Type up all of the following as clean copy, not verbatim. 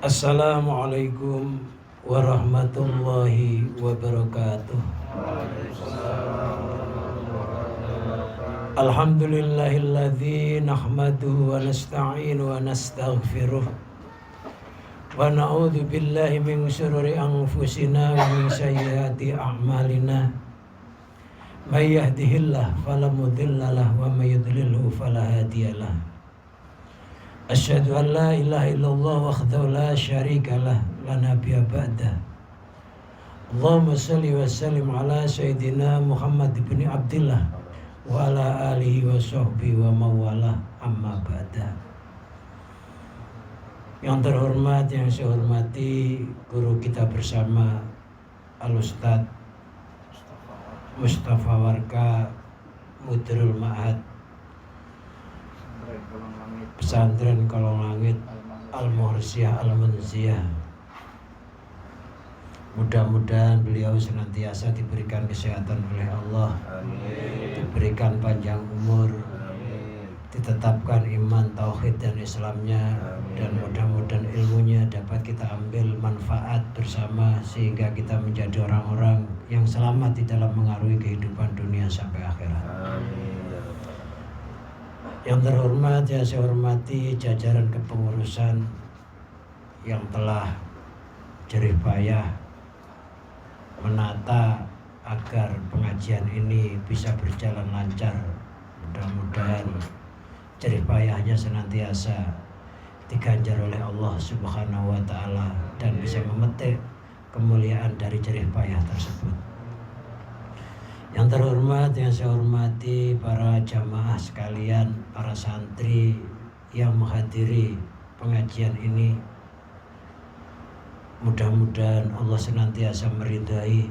Assalamualaikum warahmatullahi wabarakatuh. Alhamdulillahilladzi nahmaduhu wa nasta'inu wa nastaghfiruh wa na'udzu billahi min syururi anfusina wa min sayyiati a'malina. May yahdihillahu fala mudilla lahu wa may yudlilhu fala hadiyalah. Asyhadu an la ilaha illallah wahdahu la syarika lah la nabiyya ba'dah. Allahumma shalli wa sallim ala sayyidina Muhammad ibn Abdillah wa ala alihi wa sahbihi wa mawalah amma ba'dah. Yang terhormat, yang saya hormati guru kita bersama Al-Ustaz Mustafa Warka Mudirul Ma'had Pesantren Kolong Langit Al-Muhrisyah Al-Munziyah. Mudah-mudahan beliau senantiasa diberikan kesehatan oleh Allah. Amin. Diberikan panjang umur. Amin. Ditetapkan iman, tauhid dan Islamnya. Amin. Dan mudah-mudahan ilmunya dapat kita ambil manfaat bersama sehingga kita menjadi orang-orang yang selamat di dalam mengarungi kehidupan dunia sampai akhirat. Amin. Yang terhormat, yang saya hormati jajaran kepengurusan yang telah jerih payah menata agar pengajian ini bisa berjalan lancar. Mudah-mudahan jerih payahnya senantiasa diganjar oleh Allah Subhanahu wa Ta'ala dan bisa memetik kemuliaan dari jerih payah tersebut. Yang terhormat, yang saya hormati para jamaah sekalian, para santri yang menghadiri pengajian ini. Mudah-mudahan Allah senantiasa meridai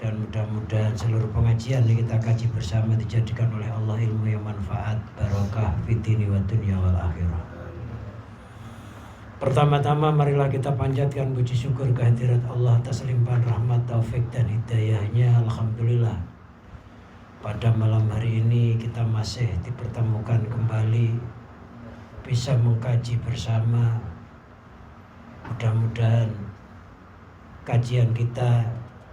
dan mudah-mudahan seluruh pengajian yang kita kaji bersama dijadikan oleh Allah ilmu yang manfaat, barokah fitini wa dunya wal akhirah. Pertama-tama marilah kita panjatkan puji syukur kehadirat Allah atas limpahan rahmat, taufik dan hidayahnya. Alhamdulillah, pada malam hari ini kita masih dipertemukan kembali bisa mengkaji bersama. Mudah-mudahan kajian kita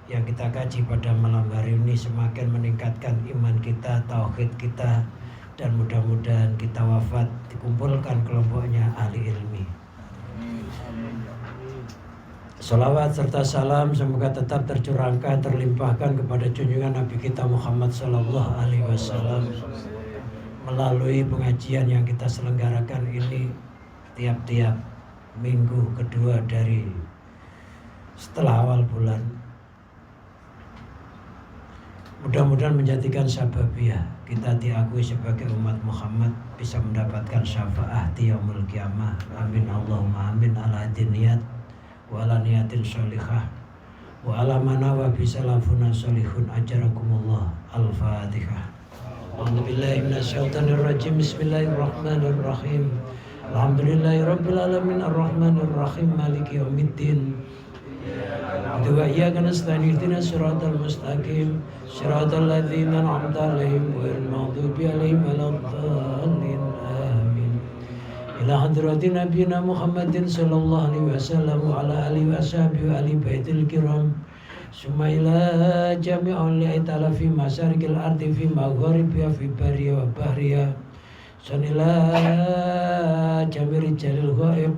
yang kita kaji pada malam hari ini semakin meningkatkan iman kita, tauhid kita, dan mudah-mudahan kita wafat dikumpulkan kelompoknya ahli ilmi. Salawat serta salam semoga tetap tercurahkan, terlimpahkan kepada junjungan Nabi kita Muhammad Sallallahu Alaihi Wasallam melalui pengajian yang kita selenggarakan ini tiap-tiap minggu kedua dari setelah awal bulan. Mudah-mudahan menjadikan sababiyah kita diakui sebagai umat Muhammad bisa mendapatkan syafaat di yaumul qiyamah. Amin Allahumma amin ala diniyat wa ala niyatin sholihah wa ala manawa bisalafuna sholihun ajarakumullah. Al-Fatihah. A'udzubillahi minasyaitonir rajim. Bismillahirrahmanirrahim. Alhamdulillahi rabbil alamin arrahmanir rahim maliki yaumiddin. Wa iyyaka nasta'in ihdinas siratal mustaqim siratal ladzina an'amta 'alaihim ghairil maghdubi 'alaihim waladdallin. Ila hadrati nabiyina Muhammadin sallallahu alaihi wasallam wa ala alihi wa sahbihi wa ali baitil kiram. Summa ila jami'ul ta'ala fi masyarikil ardi fi magharibiha fi bariya wa bahriya. Sanila jamiri jalil ghaib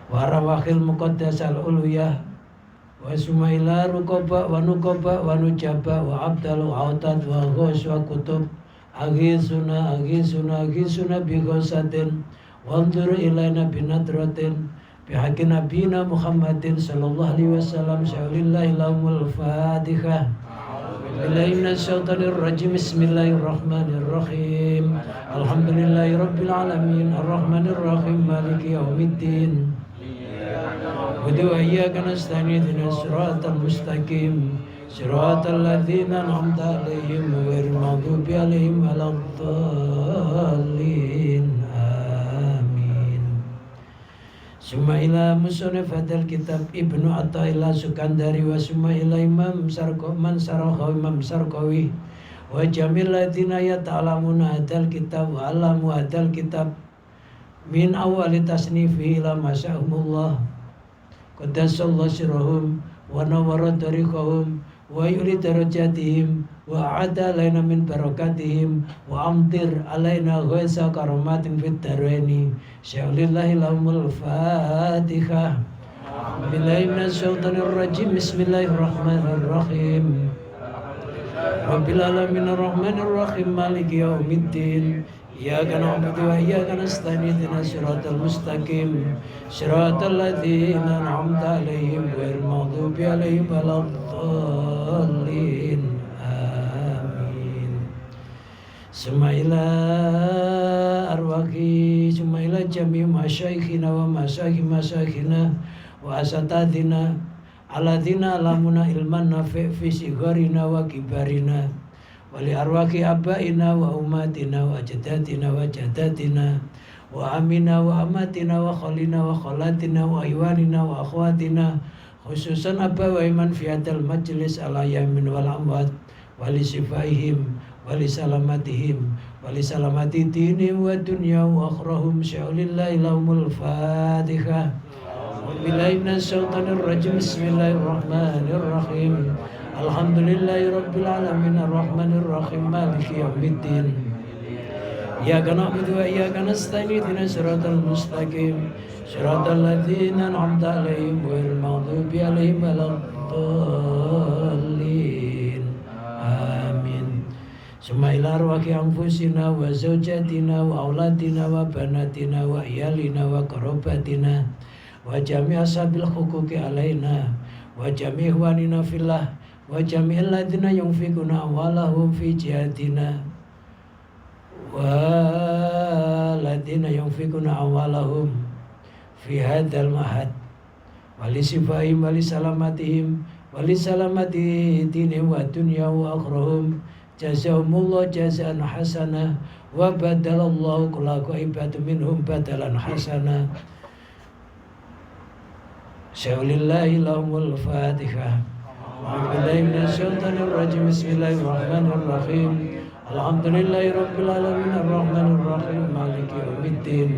wa rawahil muqaddas al-ulwiyah wa summa ila ruqaba wa nuqaba wa nujaba wa abdal wa autad wa ghus wa kutub. Aghithuna bi ghusatin wanzur ilaina binadratin bihaqqi nabiyina Muhammadin sallallahu alaihi wasallam. Syaulillahi lahumul Fatihah. Billahi minasyaitonir rajim. Bismillahirrahmanirrahim. Alhamdulillahi rabbil alamin arrahmanir rahim maliki yaumiddin. Wa iyyaka nasta'in ihdinas siratal mustaqim siratal ladzina an'amta 'alaihim ghairil maghdubi 'alaihim waladdallin. Amin. Summa ila musannafil kitab Ibnu Athaillah Sukandari wa summa ila Imam Sarqawi wa jamil ladzina yata'lamuna hadzal kitab wa 'allamu hadzal kitab min awali tasnifi ila masya'umullah qaddasallahu sirrahum wa nawwara tariqahum wa yuri darajatihim wa a'ada alaina min barakatihim wa amtir alaina ghaisa karamatin fit darwaini sya'lillahi lahumul fatihah. Billahi minasyaitonir rajim. Bismillahirrahmanirrahim. Rabbil alamin arrahmanir rahim maliki yaumiddin. Iyyaka na'budu wa iyyaka nasta'in ihdinas siratal mustaqim siratal ladzina an'amta 'alaihim ghairil maghdubi 'alaihim waladdallin. Amin. Sumaila arwaqi sumaila jami' masyaikhina wa masyayikhina wa asatadina alladzina lamuna ilman nafi' fi sigharina wa kibarina wali arwaki abaina wa umatina wa jadatina wa jadatina wa amina wa amatina wa khalina wa khalatina wa iwanina wa akhwatina khususan abba wa iman fi hadal majlis ala yamin wal amwat wali sifaihim wali salamatihim wali salamati dinihim wa dunya wa akhrahum sya'ulillahi lahumul fatihah. Billahi minasyaitonir rajim. Bismillahirrahmanirrahim. Alhamdulillahi rabbil alamin arrahmanir rahim maliki yaumiddin. Iyyaka na'budu wa iyyaka nasta'in ihdinas siratal mustaqim siratal ladzina an'amta 'alaihim ghairil maghdubi 'alaihim waladdallin. Amin. Summa ila arwaqi anfusina wa zawjatina wa auladina wa banatina wa iyalina wa qarabatina wa jami' ashabil huquqi alaina wa jami' ihwanina fillah wa jami'il ladzina yunfiquna amwalahum fi jihadina wa ladzina yunfiquna amwalahum fi hadzal mahad wali sifaihim wali salamatihim wali salamati dinihim wa dunya wa akhrahum jazahumullah jazaan hasanah wa badalallahu kulla qaibatu minhum badalan hasanah. Sya'ulillahi lahumul fatihah. Billahi minasyaitonir rajim. Bismillahirrahmanirrahim. Alhamdulillahi rabbil alamin arrahmanir rahim maliki yaumiddin.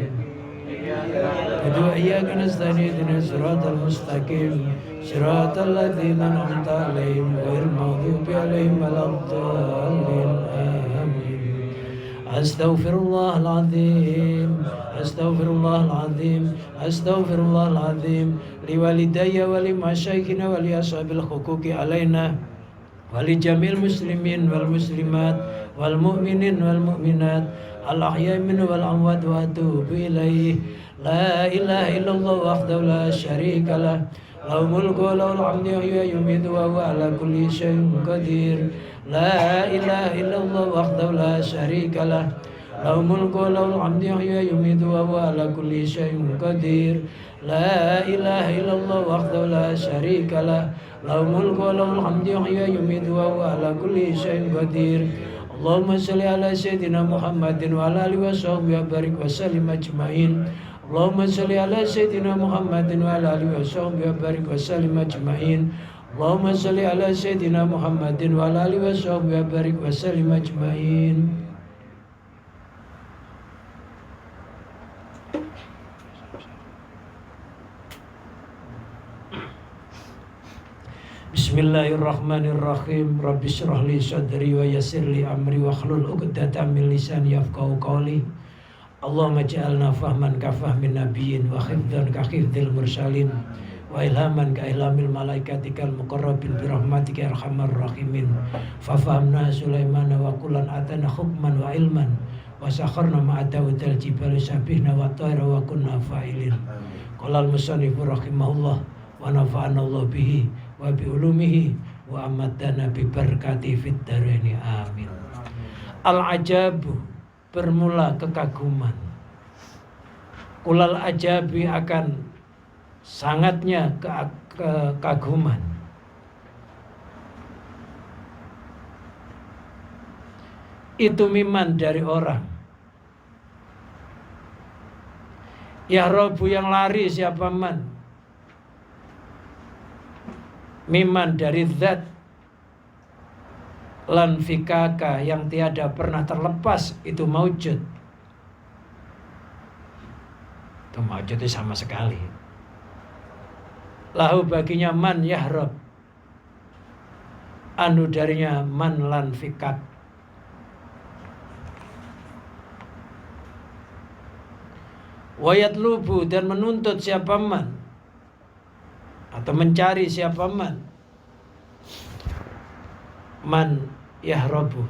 Iyyaka nasta'in ihdinas siratal mustaqim siratal ladzina an'amta 'alaihim ghairil maghdubi 'alaihim waladdallin. Amin. Astaghfirullahal azim. Astaghfirullahaladzim. Astaghfirullahaladzim. Liwalidayya wali masyaikhina wali ashabil huquqi alaina wali jamil muslimin wal muslimat wal mu'minin wal mu'minat al ahya'i minhum wal amwat wa atubu ilaih. La ilaha illallah wahdahu la syarika lah lahul mulku wa lahul hamdu wa yumiitu wa huwa ala kulli syai'in qadir. La ilaha illallah wahdahu la syarika lah lahul mulku wa lahul hamdu wa yumiitu wa huwa ala kulli syai'in qadir. La ilaha illallah wahdahu la syarika lah lahul mulku wa lahul hamdu wa yumiitu wa huwa ala kulli syai'in qadir. Allahumma shalli ala sayyidina Muhammadin wa ala alihi wa sahbihi wa barik wa sallim ajma'in. Allahumma shalli ala sayyidina Muhammadin wa ala alihi wa sahbihi wa barik wa sallim ajma'in. Allahumma shalli ala sayyidina Muhammadin wa ala alihi wa sahbihi wa barik wa sallim ajma'in. Bismillahirrahmanirrahim. Rabbi shrah li sadri wa yassir li amri wa hlul 'uqdatam min lisani yafqahu qawli. Allahumma ja'alna fahman ka fahmin nabiyyin wa hifdzan ka hifdzil mursalin wa ilhaman ka ilhamil malaikatikal muqarrabin bi rahmatika ya arhamar rahimin. Fa fahamna Sulaiman wa kullan atana hukman wa ilman wa sakharna ma'a Dawudal jibala sabihna wa tayra wa kunna fa'ilin. Qala al-musannif rahimahullah wa nafa'ana Allah bihi wa bi ulumihi wa amadana bi barakati fid daraini. Amin. Al-ajabu, bermula kekaguman. Kulal ajabi, akan sangatnya kekaguman. Itu miman, dari orang. Ya Rabbu, yang lari siapa man. Miman, dari zat. Lan fikaka, yang tiada pernah terlepas itu maujud. Itu maujud itu sama sekali. Lahu baginya man yahrab, anu darinya man lan fikak. Wayat lubu dan menuntut siapa man, atau mencari siapa man yahrabu,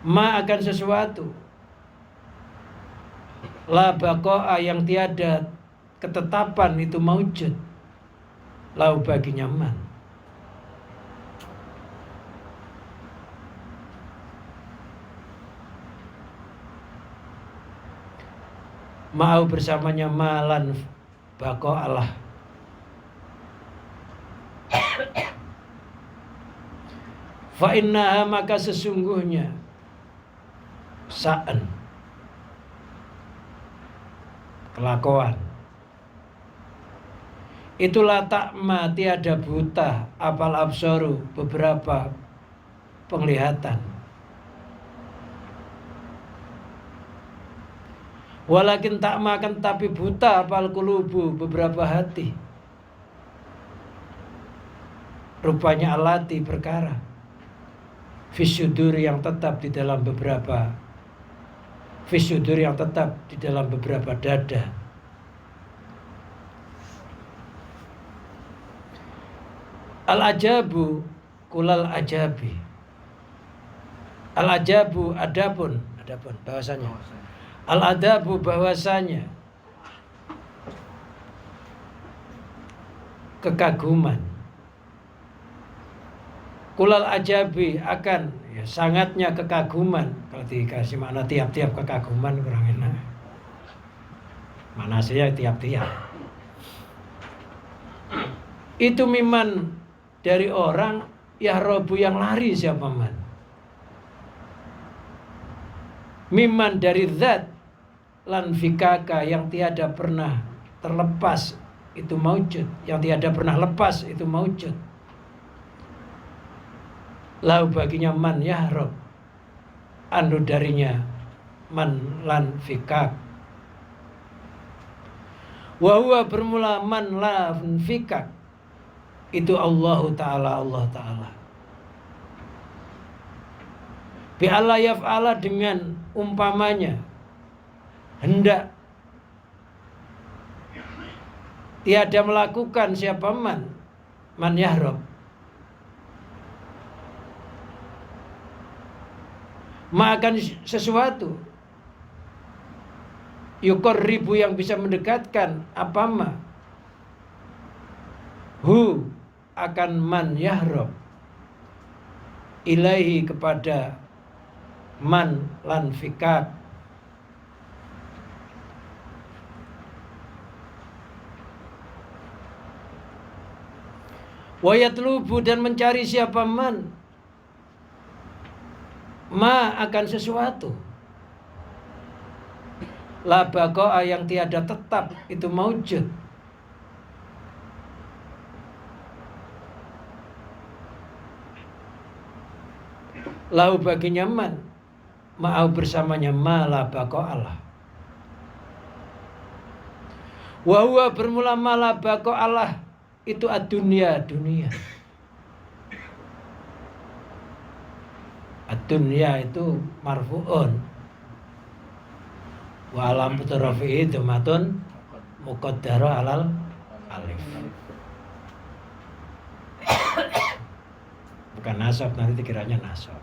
ma akan sesuatu, la baqa'a yang tiada ketetapan itu maujud, lau baginya man. Ma'au bersamanya malan baqa'alah. Fa innaha maka sesungguhnya sa'an, kelakuan, itulah takma tiada buta apal absoru beberapa penglihatan, walakin takma akan tapi buta apal kulubu beberapa hati, rupanya alati perkara fisyudur yang tetap di dalam beberapa dada. Al-ajabu kulal ajabi. Al-ajabu adapun bahwasanya. Al-adabu bahwasanya kekaguman. Kulal ajabi akan sangatnya kekaguman. Kalau dikasih makna tiap-tiap kekaguman kurang enak. Mana saya tiap-tiap. Itu miman dari orang yahrobu yang lari siapa man. Miman dari zat lan fikaka yang tiada pernah terlepas itu maujud, yang tiada pernah lepas itu maujud. Lau baginya man yahrob, anu darinya man lan fikak. Wa huwa bermula man lan fikak, itu Allah Ta'ala. Bi Allah yaf'ala dengan umpamanya hendak tiada melakukan siapa man yahrob, akan sesuatu yukor ribu yang bisa mendekatkan apa ma hu akan man yahrob ilaihi kepada man lan fikak. Wayatlubu dan mencari siapa man akan sesuatu, la baqa'a yang tiada tetap itu maujud, lahu baginya man ma'au bersamanya ma la baqa'alah. Wa huwa bermula ma la baqa'alah itu dunia. Ad-dunya itu marfu'un wa alam rafi'i dhamatun muqaddara alal alif. Bukan nasab, nanti dikiranya nasab.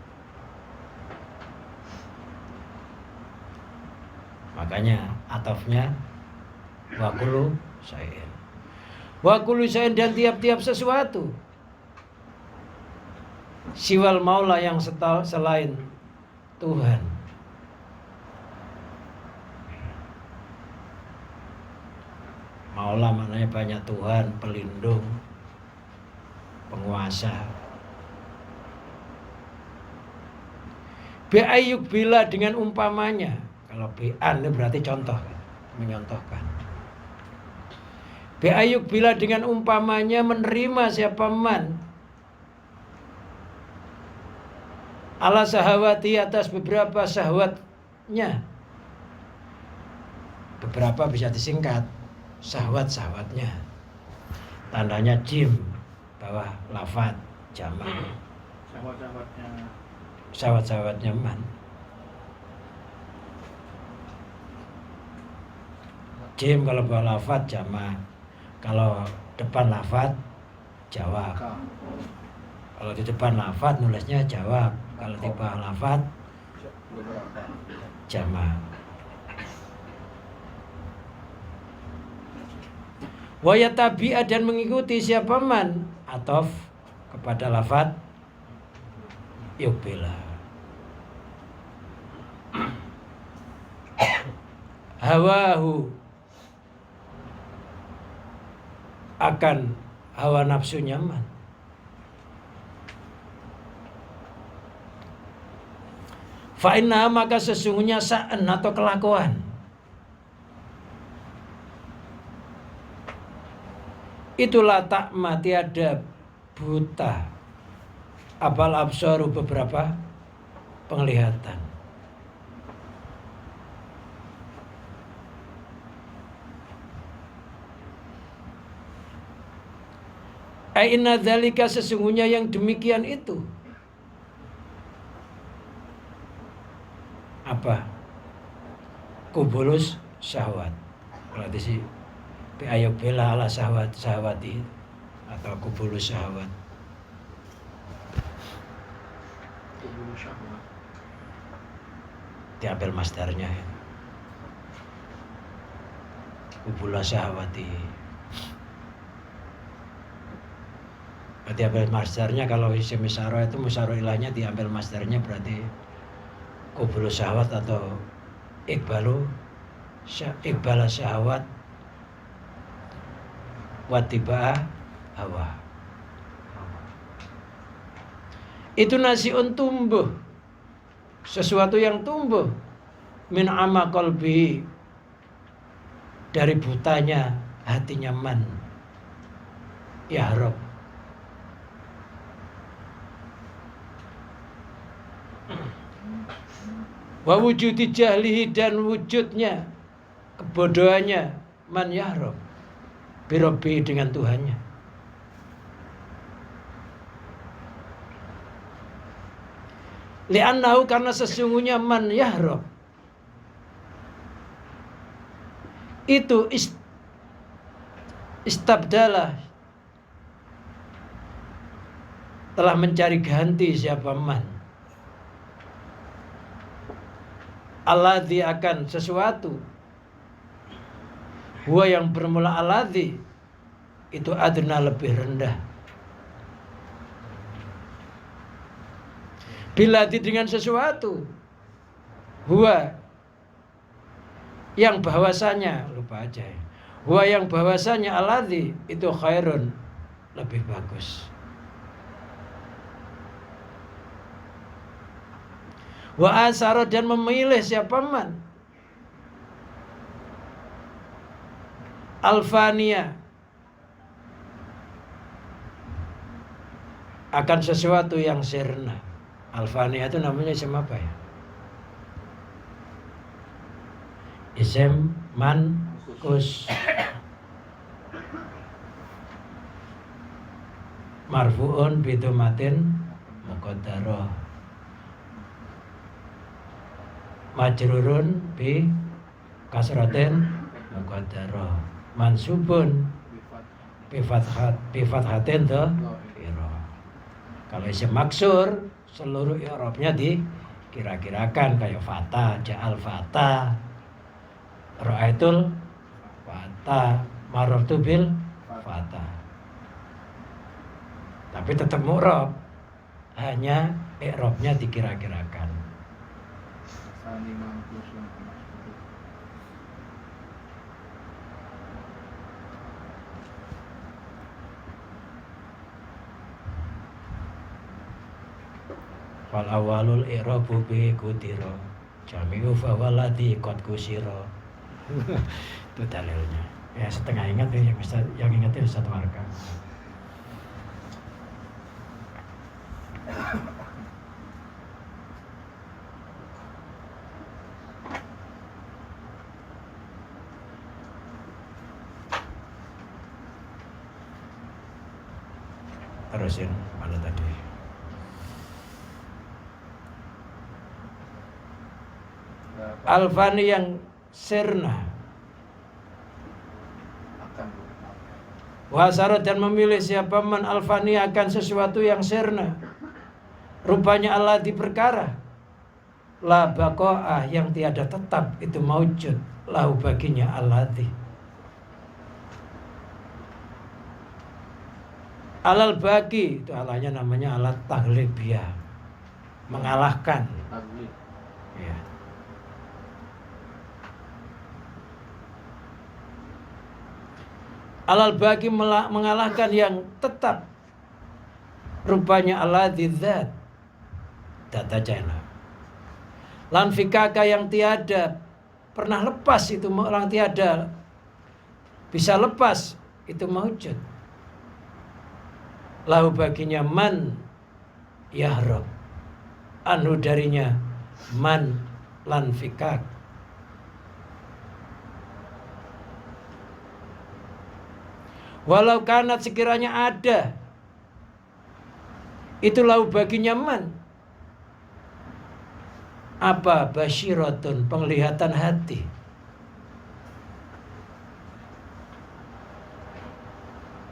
Makanya atafnya wa kullu syai'in. Wa kullu syai'in dan tiap-tiap sesuatu. Siwal maula yang selain Tuhan. Maula maknanya banyak Tuhan, pelindung, penguasa. Bi'ayyuk bila dengan umpamanya. Kalau bi'an itu berarti contoh, menyontohkan. Bi'ayyuk bila dengan umpamanya menerima siapa man ala sahawati atas beberapa syahwatnya, beberapa bisa disingkat syahwat-syahwatnya. Tandanya jim bawah lafat jamak. Syahwat-syahwatnya man. Jim kalau bawah lafat jamak. Kalau depan lafat jawab. Kalau di depan lafat nulisnya jawab. Kalau di bawah lafat jamak. Wa yatabi'a dan mengikuti siapa man atof kepada lafat yuqbila. Hawahu akan hawa nafsu nyaman. Fa'inna maka sesungguhnya sa'an atau kelakuan itulah takma tiada buta abal absaru beberapa penglihatan. Aina dzalika sesungguhnya yang demikian itu apa? Kubulus syahwat. Berarti sih ayub bela ala syahwati atau kubulus syahwat. Kubulus syahwat. Diambil masdarnya ya. Kubulus syahwati. Diambil masdarnya kalau isim isyarah itu musyarah ilahnya diambil masdarnya berarti kubulus syahwat atau iqbala syahwat watibah hawa. Itu nasiun tumbuh, sesuatu yang tumbuh min ama qalbi dari butanya hatinya man ya Rabb. Wa wujudi jahlihi dan wujudnya kebodohannya man yahrab birabbi dengan Tuhannya. Li'annahu karena sesungguhnya man yahrab itu istabdalah telah mencari ganti siapa man alladzi akan sesuatu huwa yang bermula alladzi itu adna lebih rendah biladi dengan sesuatu huwa yang bahwasanya lupa aja ya. Huwa yang bahwasanya alladzi itu khairun lebih bagus. Wa asara dan memilih siapa man alfania akan sesuatu yang sirna. Alfania itu namanya isim apa ya? Isim manqus marfu'un bi dhammatin muqaddarah majrurun bi kasratin muqaddarah mansubun bi fathatin dhahira. Kalau isim maksur seluruh i'rabnya dikira-kirakan kayak fata, ja'al fata, ra'aitul fata, marartu bil fata. Tapi tetap mu'rab, hanya i'rabnya dikira-kirakan. Fal awalul i'rabu bi kudira jami'u fa waladi qad kusira. Itu dalilnya. Ya setengah ingat ya yang ingatnya Ustaz Warka. terusin mana tadi? Al-fani yang sirna. Wasara dan memilih siapa man al-fani akan sesuatu yang sirna. Rupanya Allah di perkara la baqa'a yang tiada tetap itu maujud lahu baginya alladhi. Alal bagi itu alanya namanya alat taglibiyah, mengalahkan. Ya. Alal bagi mengalahkan yang tetap. Rupanya alladhi dzat data jana. Lan fikaka yang tiada pernah lepas itu orang tiada bisa lepas itu maujud. Lahu baginya man yahrab anu darinya man lan fikak. Walau kanat sekiranya ada itu lahu baginya man apa basyiratun penglihatan hati.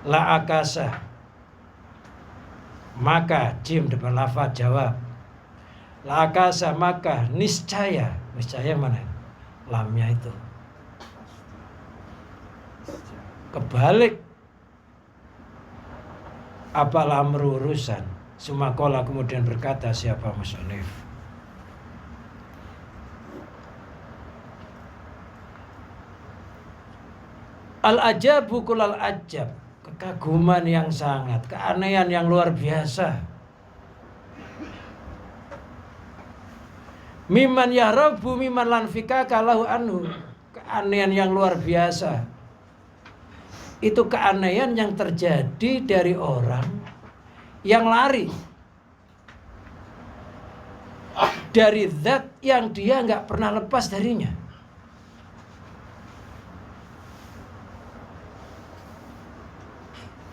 La akasa maka jim depan lafaz jawab. La akasa maka niscaya. Niscaya mana? Lamnya itu kebalik. Apalah merurusan. Sumakola kemudian berkata siapa musannif. Al-ajabu kulal ajab. Kekaguman yang sangat, keanehan yang luar biasa. Miman yahrabu miman lanfika kalahu anhu. Keanehan yang luar biasa. Itu keanehan yang terjadi dari orang yang lari dari zat yang dia nggak pernah lepas darinya.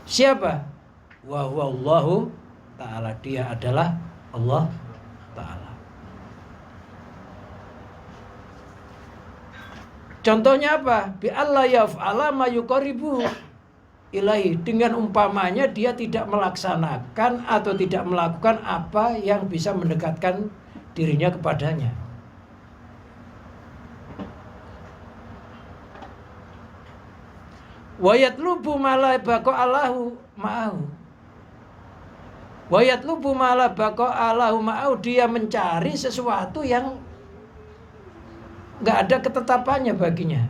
Siapa? Wa huwa Allahu ta'ala. Dia adalah Allah ta'ala. Contohnya apa? Bi Allah yaf'ala ma yuqaribu ilahi. Dengan umpamanya dia tidak melaksanakan atau tidak melakukan apa yang bisa mendekatkan dirinya kepadanya. Wa yatlubu ma la baqa'alahu ma'ahu. Wa yatlubu ma la baqa'alahu ma'ahu. Dia mencari sesuatu yang enggak ada ketetapannya baginya.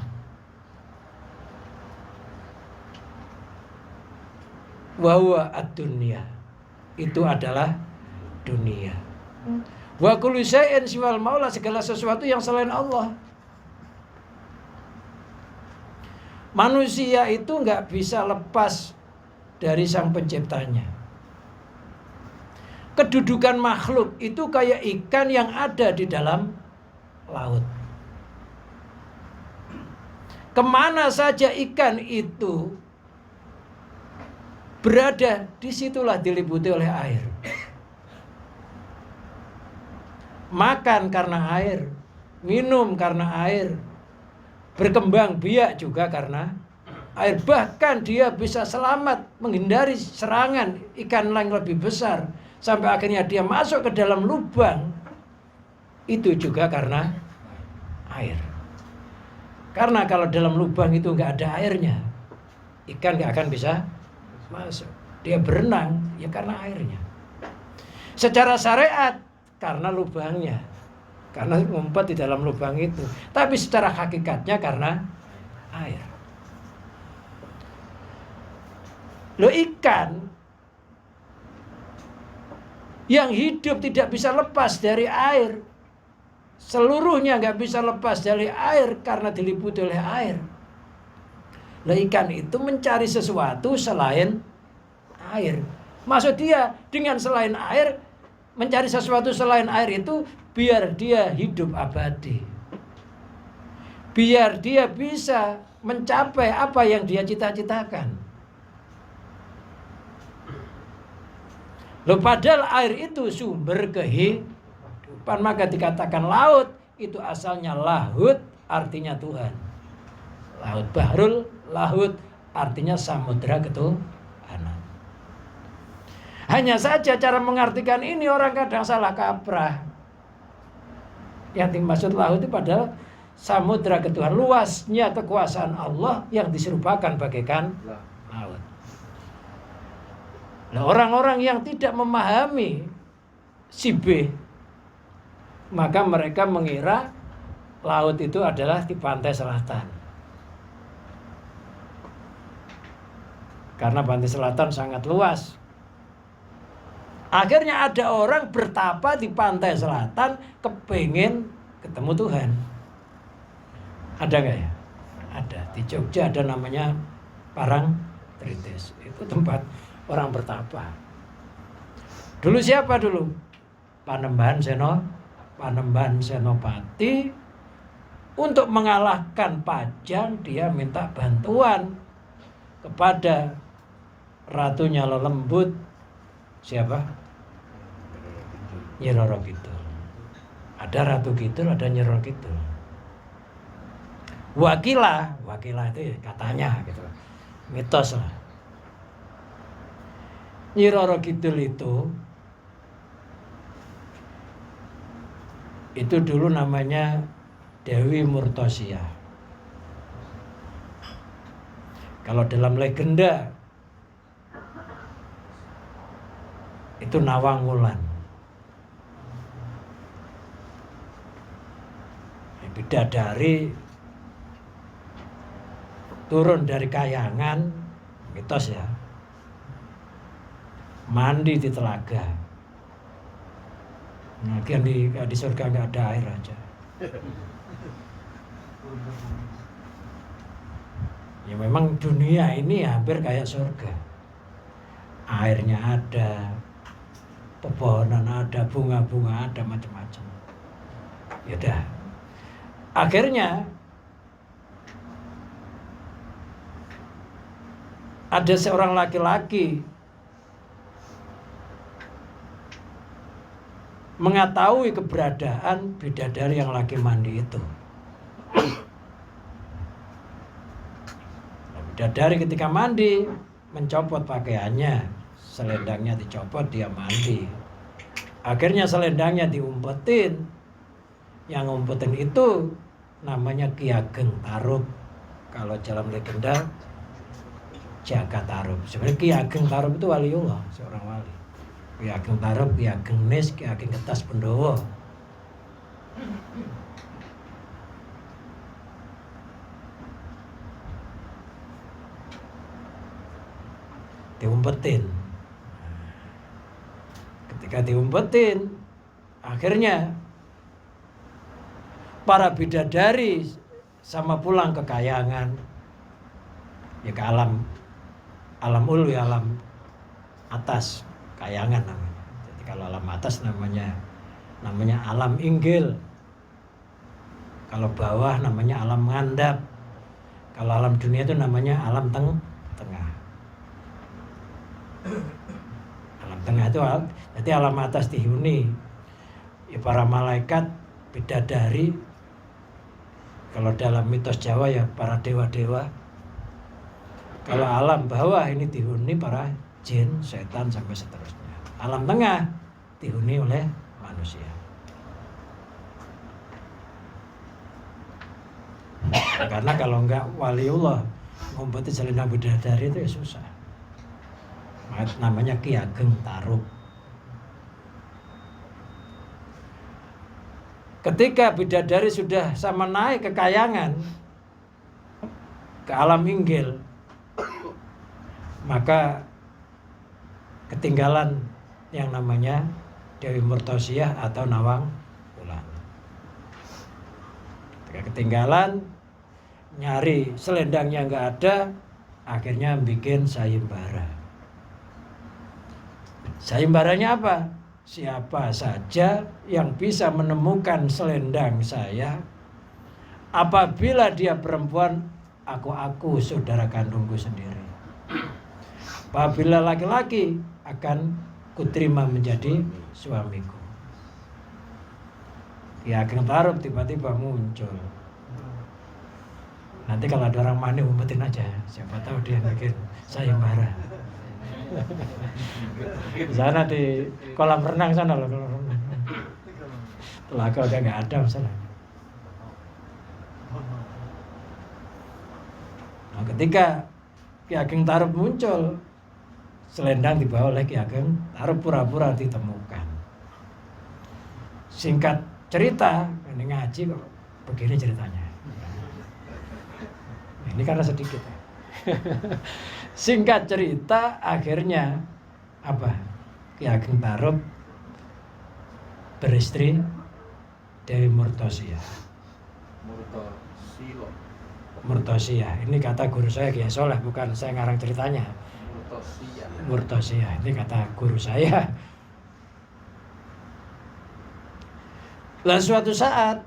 Wa huwa ad-dunya. Itu adalah dunia. Wa kullu syai'in siwal maula, segala sesuatu yang selain Allah. Manusia itu nggak bisa lepas dari sang penciptanya. Kedudukan makhluk itu kayak ikan yang ada di dalam laut. Kemana saja ikan itu berada, disitulah diliputi oleh air. Makan karena air, minum karena air, berkembang biak juga karena air. Bahkan dia bisa selamat menghindari serangan ikan yang lebih besar sampai akhirnya dia masuk ke dalam lubang. Itu juga karena air. Karena kalau dalam lubang itu nggak ada airnya, ikan nggak akan bisa masuk. Dia berenang ya karena airnya. Secara syariat karena lubangnya, karena ngumpet di dalam lubang itu. Tapi secara hakikatnya karena air. Lo ikan yang hidup tidak bisa lepas dari air. Seluruhnya nggak bisa lepas dari air karena diliputi oleh air. Lo ikan itu mencari sesuatu selain air. Maksud dia dengan selain air, mencari sesuatu selain air itu biar dia hidup abadi. Biar dia bisa mencapai apa yang dia cita-citakan. Loh, padahal air itu sumber kehidupan, maka dikatakan laut itu asalnya lahut, artinya Tuhan. Laut bahrul, lahut artinya samudra ketuhanan. Hanya saja cara mengartikan ini orang kadang salah kaprah. Yang dimaksud laut itu padahal samudra ketuhanan, luasnya kekuasaan Allah yang diserupakan bagaikan laut. Nah, orang-orang yang tidak memahami si B, maka mereka mengira laut itu adalah di pantai selatan. Karena pantai selatan sangat luas. Akhirnya ada orang bertapa di pantai selatan, kepengen ketemu Tuhan. Ada nggak ya? Ada. Di Jogja ada namanya Parangtritis. Itu tempat orang bertapa. Dulu siapa dulu? Panembahan Senopati. Untuk mengalahkan Pajang, dia minta bantuan kepada ratunya lelembut. Siapa? Nyi Roro Kidul. Ada Ratu Kidul, ada Nyi Roro Kidul. Wakilah itu katanya gitu. Mitos lah. Nyi Roro Kidul itu dulu namanya Dewi Murtosia. Kalau dalam legenda itu Nawang Wulan. Bidadari turun dari kayangan, mitos ya, mandi di telaga. Nah, di surga nggak ada air aja. Ya memang dunia ini hampir kayak surga. Airnya ada, pepohonan ada, bunga-bunga ada, macam-macam. Ya udah. Akhirnya ada seorang laki-laki mengetahui keberadaan bidadari yang lagi mandi itu. Bidadari ketika mandi mencopot pakaiannya, selendangnya dicopot, dia mandi. Akhirnya selendangnya diumpetin. Yang ngumpetin itu namanya Ki Ageng Tarub. Kalau dalam legenda Jaga Tarub. Sebenarnya Ki Ageng Tarub itu waliullah, seorang wali. Ki Ageng Tarub, Ki Ageng Nis, Ki Ageng Ketas Pendowo. Diumpetin. Ketika diumpetin, akhirnya para bidadari sama pulang ke kayangan, ya ke alam ulu, ya alam atas, kayangan namanya. Jadi kalau alam atas namanya alam inggil, kalau bawah namanya alam ngandap, kalau alam dunia itu namanya alam tengah. Alam tengah itu jadi alam atas dihuni ya para malaikat, bidadari. Kalau dalam mitos Jawa ya para dewa-dewa. Kalau alam bawah ini dihuni para jin, setan, sampai seterusnya. Alam tengah dihuni oleh manusia. Karena kalau enggak waliullah ngumpeti selendang bidadari itu ya susah. Namanya Ki Ageng Tarub. Ketika bidadari sudah sama naik ke kayangan, ke alam inggil, maka ketinggalan yang namanya Dewi Murtosiah atau Nawang Wulan. Ketika ketinggalan, nyari selendangnya nggak ada, akhirnya bikin sayembara. Sayembaranya apa? Siapa saja yang bisa menemukan selendang saya, apabila dia perempuan, aku saudara kandungku sendiri. Apabila laki-laki, akan kuterima menjadi suamiku. Ki Ageng Tarub tiba-tiba muncul. Nanti kalau ada orang mani umpetin aja, siapa tahu dia mikir sayembara. Sana di kolam renang sana loh, kolam renang. Telaga udah nggak ada masalah. Nah, ketika Ki Ageng Tarub muncul, selendang dibawa oleh Ki Ageng Tarub pura-pura ditemukan. Singkat cerita, ini ngaji kok begini ceritanya. Ini karena sedikit. Singkat cerita, akhirnya apa? Ki Ageng Tarub beristri Dewi Murtosiah. Murtosiah. Ini kata guru saya Kiai Soleh, bukan saya ngarang ceritanya. Murtosiah. Ini kata guru saya. Lah suatu saat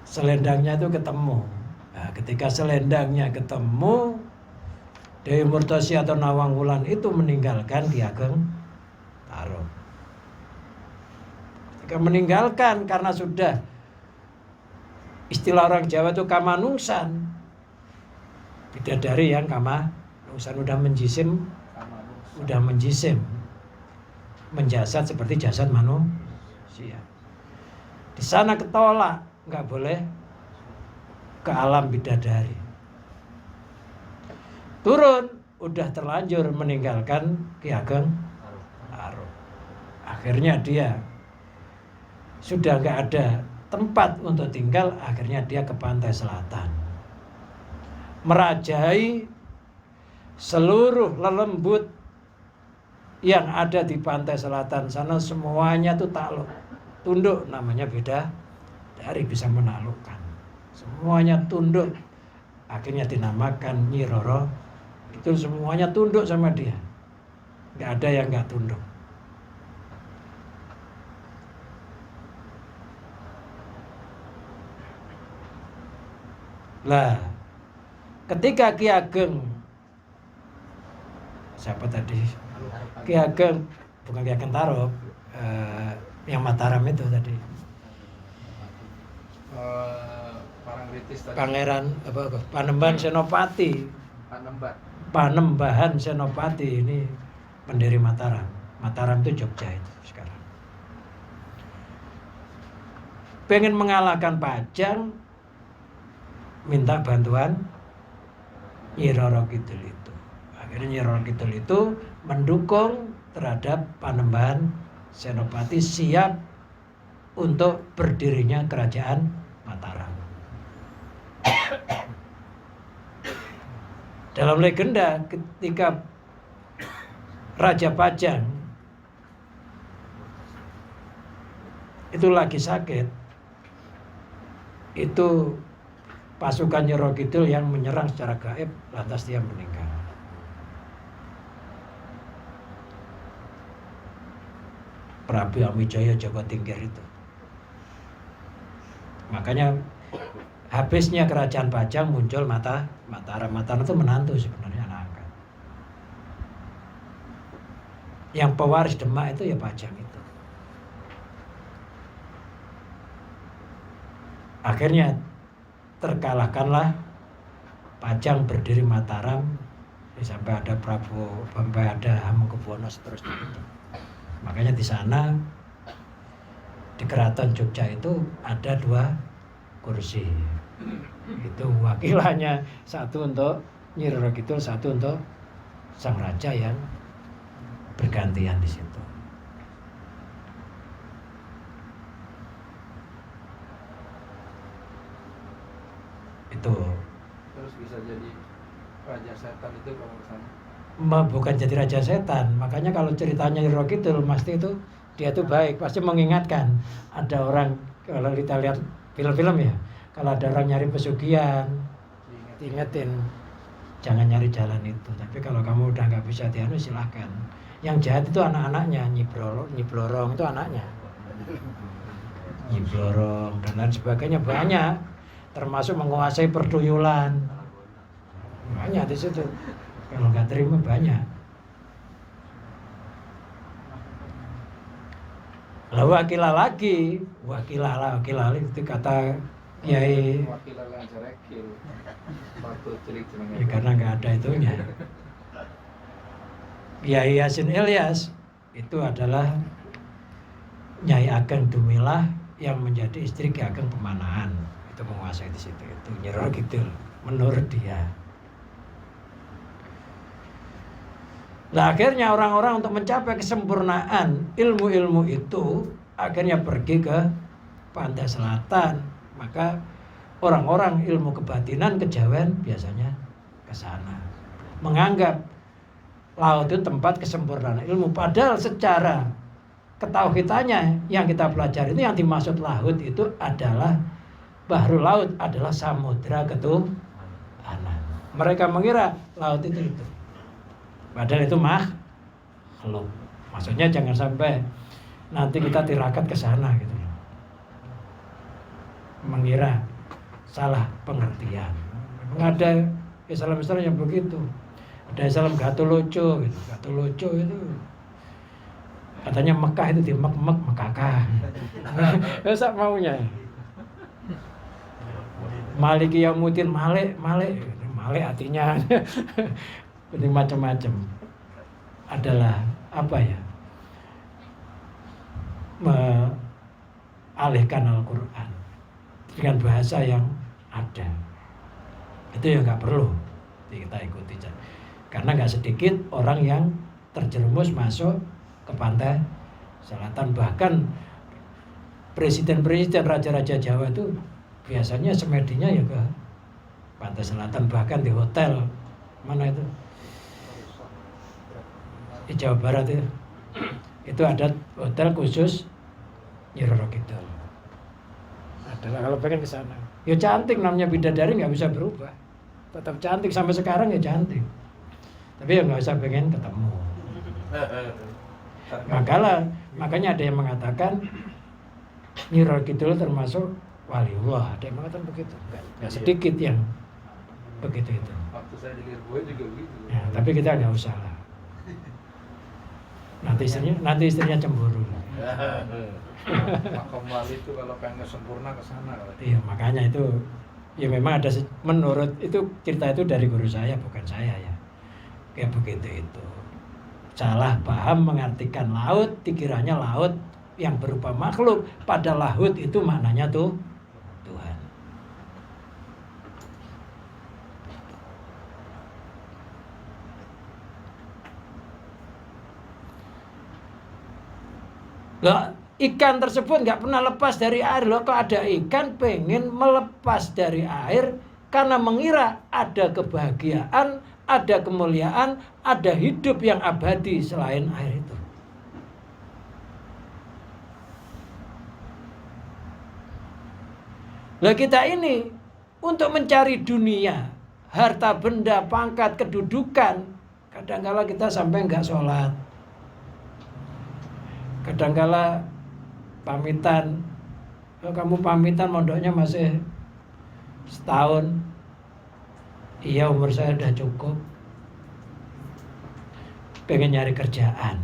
selendangnya itu ketemu. Nah, ketika selendangnya ketemu, Dewi Murtosiah atau Nawang Wulan itu meninggalkan Ki Ageng Tarub. Ketika meninggalkan karena sudah istilah orang Jawa itu kamanungsan, bidadari yang kamanungsan udah menjisim, menjasad seperti jasad manusia. Di sana ketolak, nggak boleh ke alam bidadari. Turun, udah terlanjur meninggalkan Ki Ageng Tarub. Akhirnya dia sudah nggak ada tempat untuk tinggal, akhirnya dia ke pantai selatan, merajai seluruh lelembut yang ada di pantai selatan sana, semuanya tuh takluk, tunduk, namanya beda dari bisa menaklukkan, semuanya tunduk, akhirnya dinamakan Nyi Roro. Itu semuanya tunduk sama dia, nggak ada yang nggak tunduk. Lah, ketika Ki Ageng, siapa tadi? Ki Ageng, bukan Ki Ageng Tarub, yang Mataram itu tadi. Pangeran Panembahan Senopati. Panembahan Senopati ini pendiri Mataram. Mataram itu Jogja itu sekarang. Pengen mengalahkan Pajang, minta bantuan Nyi Roro Kidul itu. Akhirnya Nyi Roro Kidul itu mendukung terhadap Panembahan Senopati, siap untuk berdirinya kerajaan Mataram. Dalam legenda, ketika Raja Pajang itu lagi sakit, itu pasukan Nyi Roro Kidul yang menyerang secara gaib, lantas dia meninggal. Prabu Amijaya Joko Tingkir itu. Makanya habisnya kerajaan Pajang muncul Mataram. Mataram itu menantu sebenarnya, anak angkat. Yang pewaris Demak itu ya Pajang itu. Akhirnya terkalahkanlah Pajang, berdiri Mataram, sampai ada sampai ada Hamengkubuwono seterusnya. Makanya di sana di Keraton Jogja itu ada 2 kursi. Itu wakilannya, satu untuk Nyi Roro Kidul, satu untuk sang raja yang bergantian di situ. Itu terus bisa jadi raja setan itu kalau kesana? Bukan jadi raja setan. Makanya kalau ceritanya Nyi Roro Kidul pasti itu dia tuh baik, pasti mengingatkan. Ada orang, kalau kita lihat film-film ya, kalau ada orang nyari pesugihan, diingetin jangan nyari jalan itu. Tapi kalau kamu udah nggak bisa dianu, silahkan. Yang jahat itu anak-anaknya, Nyi Blorong itu anaknya, Nyi Blorong dan lain sebagainya banyak, termasuk menguasai perduyulan banyak di situ. Kalau nggak terima banyak. Lah wakilah lagi, wakilah itu kata Kiai. Wakilah yang cerekil. Patut cilik jenenge. Ya, karena nggak ada itunya. Kiai Yasin Ilyas itu adalah Nyai Ageng Dumilah yang menjadi istri Ki Ageng Pemanahan. Itu menguasai di situ. Itu Nyi Roro Kidul menurut dia. Nah, akhirnya orang-orang untuk mencapai kesempurnaan ilmu-ilmu itu akhirnya pergi ke pantai selatan. Maka orang-orang ilmu kebatinan kejawen biasanya ke sana. Menganggap laut itu tempat kesempurnaan ilmu. Padahal secara ketauhidannya yang kita pelajari itu yang dimaksud laut itu adalah bahrul laut adalah samudra ketuhanan. Mereka mengira laut itu. Padahal itu makhluk. Maksudnya jangan sampai nanti kita tirakat ke sana gitu. Mengira salah pengertian. Memang ada Islam-Islam yang begitu. Ada Islam Gatoloco gitu. Gatoloco itu katanya Mekah itu di Mek-Mek Mekakah. Sak maunya. Maliki Yaumuddin Malik artinya ini macam-macam. Adalah apa ya? Mengalihkan Al-Quran dengan bahasa yang ada. Itu ya nggak perlu kita ikuti. Karena nggak sedikit orang yang terjerumus masuk ke pantai selatan. Bahkan presiden-presiden raja-raja Jawa itu biasanya semedinya ya ke pantai selatan. Bahkan di hotel mana itu di Jawa Barat itu ada hotel khusus Nyi Roro Kidul. Adalah kalau pengen ke sana. Ya cantik, namanya bidadari nggak bisa berubah. Tetap cantik sampai sekarang ya cantik. Tapi ya nggak usah pengen ketemu. Makanya ada yang mengatakan Nyi Roro Kidul termasuk waliullah. Ada yang mengatakan begitu. Nggak sedikit yang begitu itu. Waktu saya di Lirboyo juga begitu. Ya, tapi kita nggak usah lah. Nanti istrinya cemburu. Makom wali itu kalau pengen sempurna ke sana. Iya, makanya itu ya memang ada menurut itu cerita itu dari guru saya bukan saya ya. Kayak begitu itu. Salah paham mengartikan laut, dikiranya laut yang berupa makhluk, pada laut itu maknanya tuh Tuhan. Loh, ikan tersebut nggak pernah lepas dari air. Loh, kok ada ikan pengen melepas dari air karena mengira ada kebahagiaan, ada kemuliaan, ada hidup yang abadi selain air itu. Lah kita ini untuk mencari dunia, harta benda, pangkat, kedudukan, kadang-kala kita sampai nggak sholat. Kadang-kala pamitan, kalau kamu pamitan mondoknya masih setahun, iya umur saya udah cukup, pengen nyari kerjaan.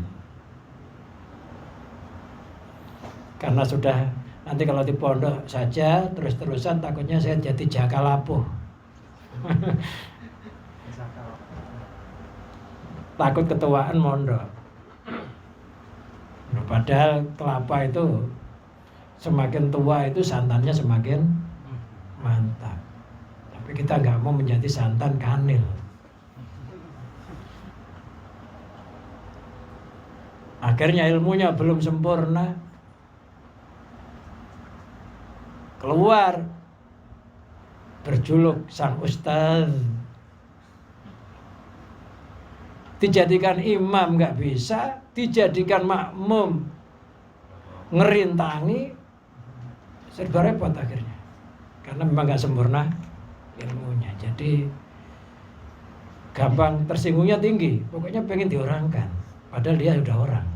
Karena sudah, nanti kalau di pondok saja terus-terusan takutnya saya jadi jaka lapuh. Takut ketuaan mondok. Padahal kelapa itu semakin tua itu santannya semakin mantap. Tapi kita nggak mau menjadi santan kanil. Akhirnya ilmunya belum sempurna. Keluar berjuluk sang ustaz. Dijadikan imam nggak bisa, dijadikan makmum ngerintangi, serba repot akhirnya. Karena memang nggak sempurna ilmunya. Jadi gampang tersinggungnya tinggi. Pokoknya pengen diorangkan. Padahal dia sudah orang.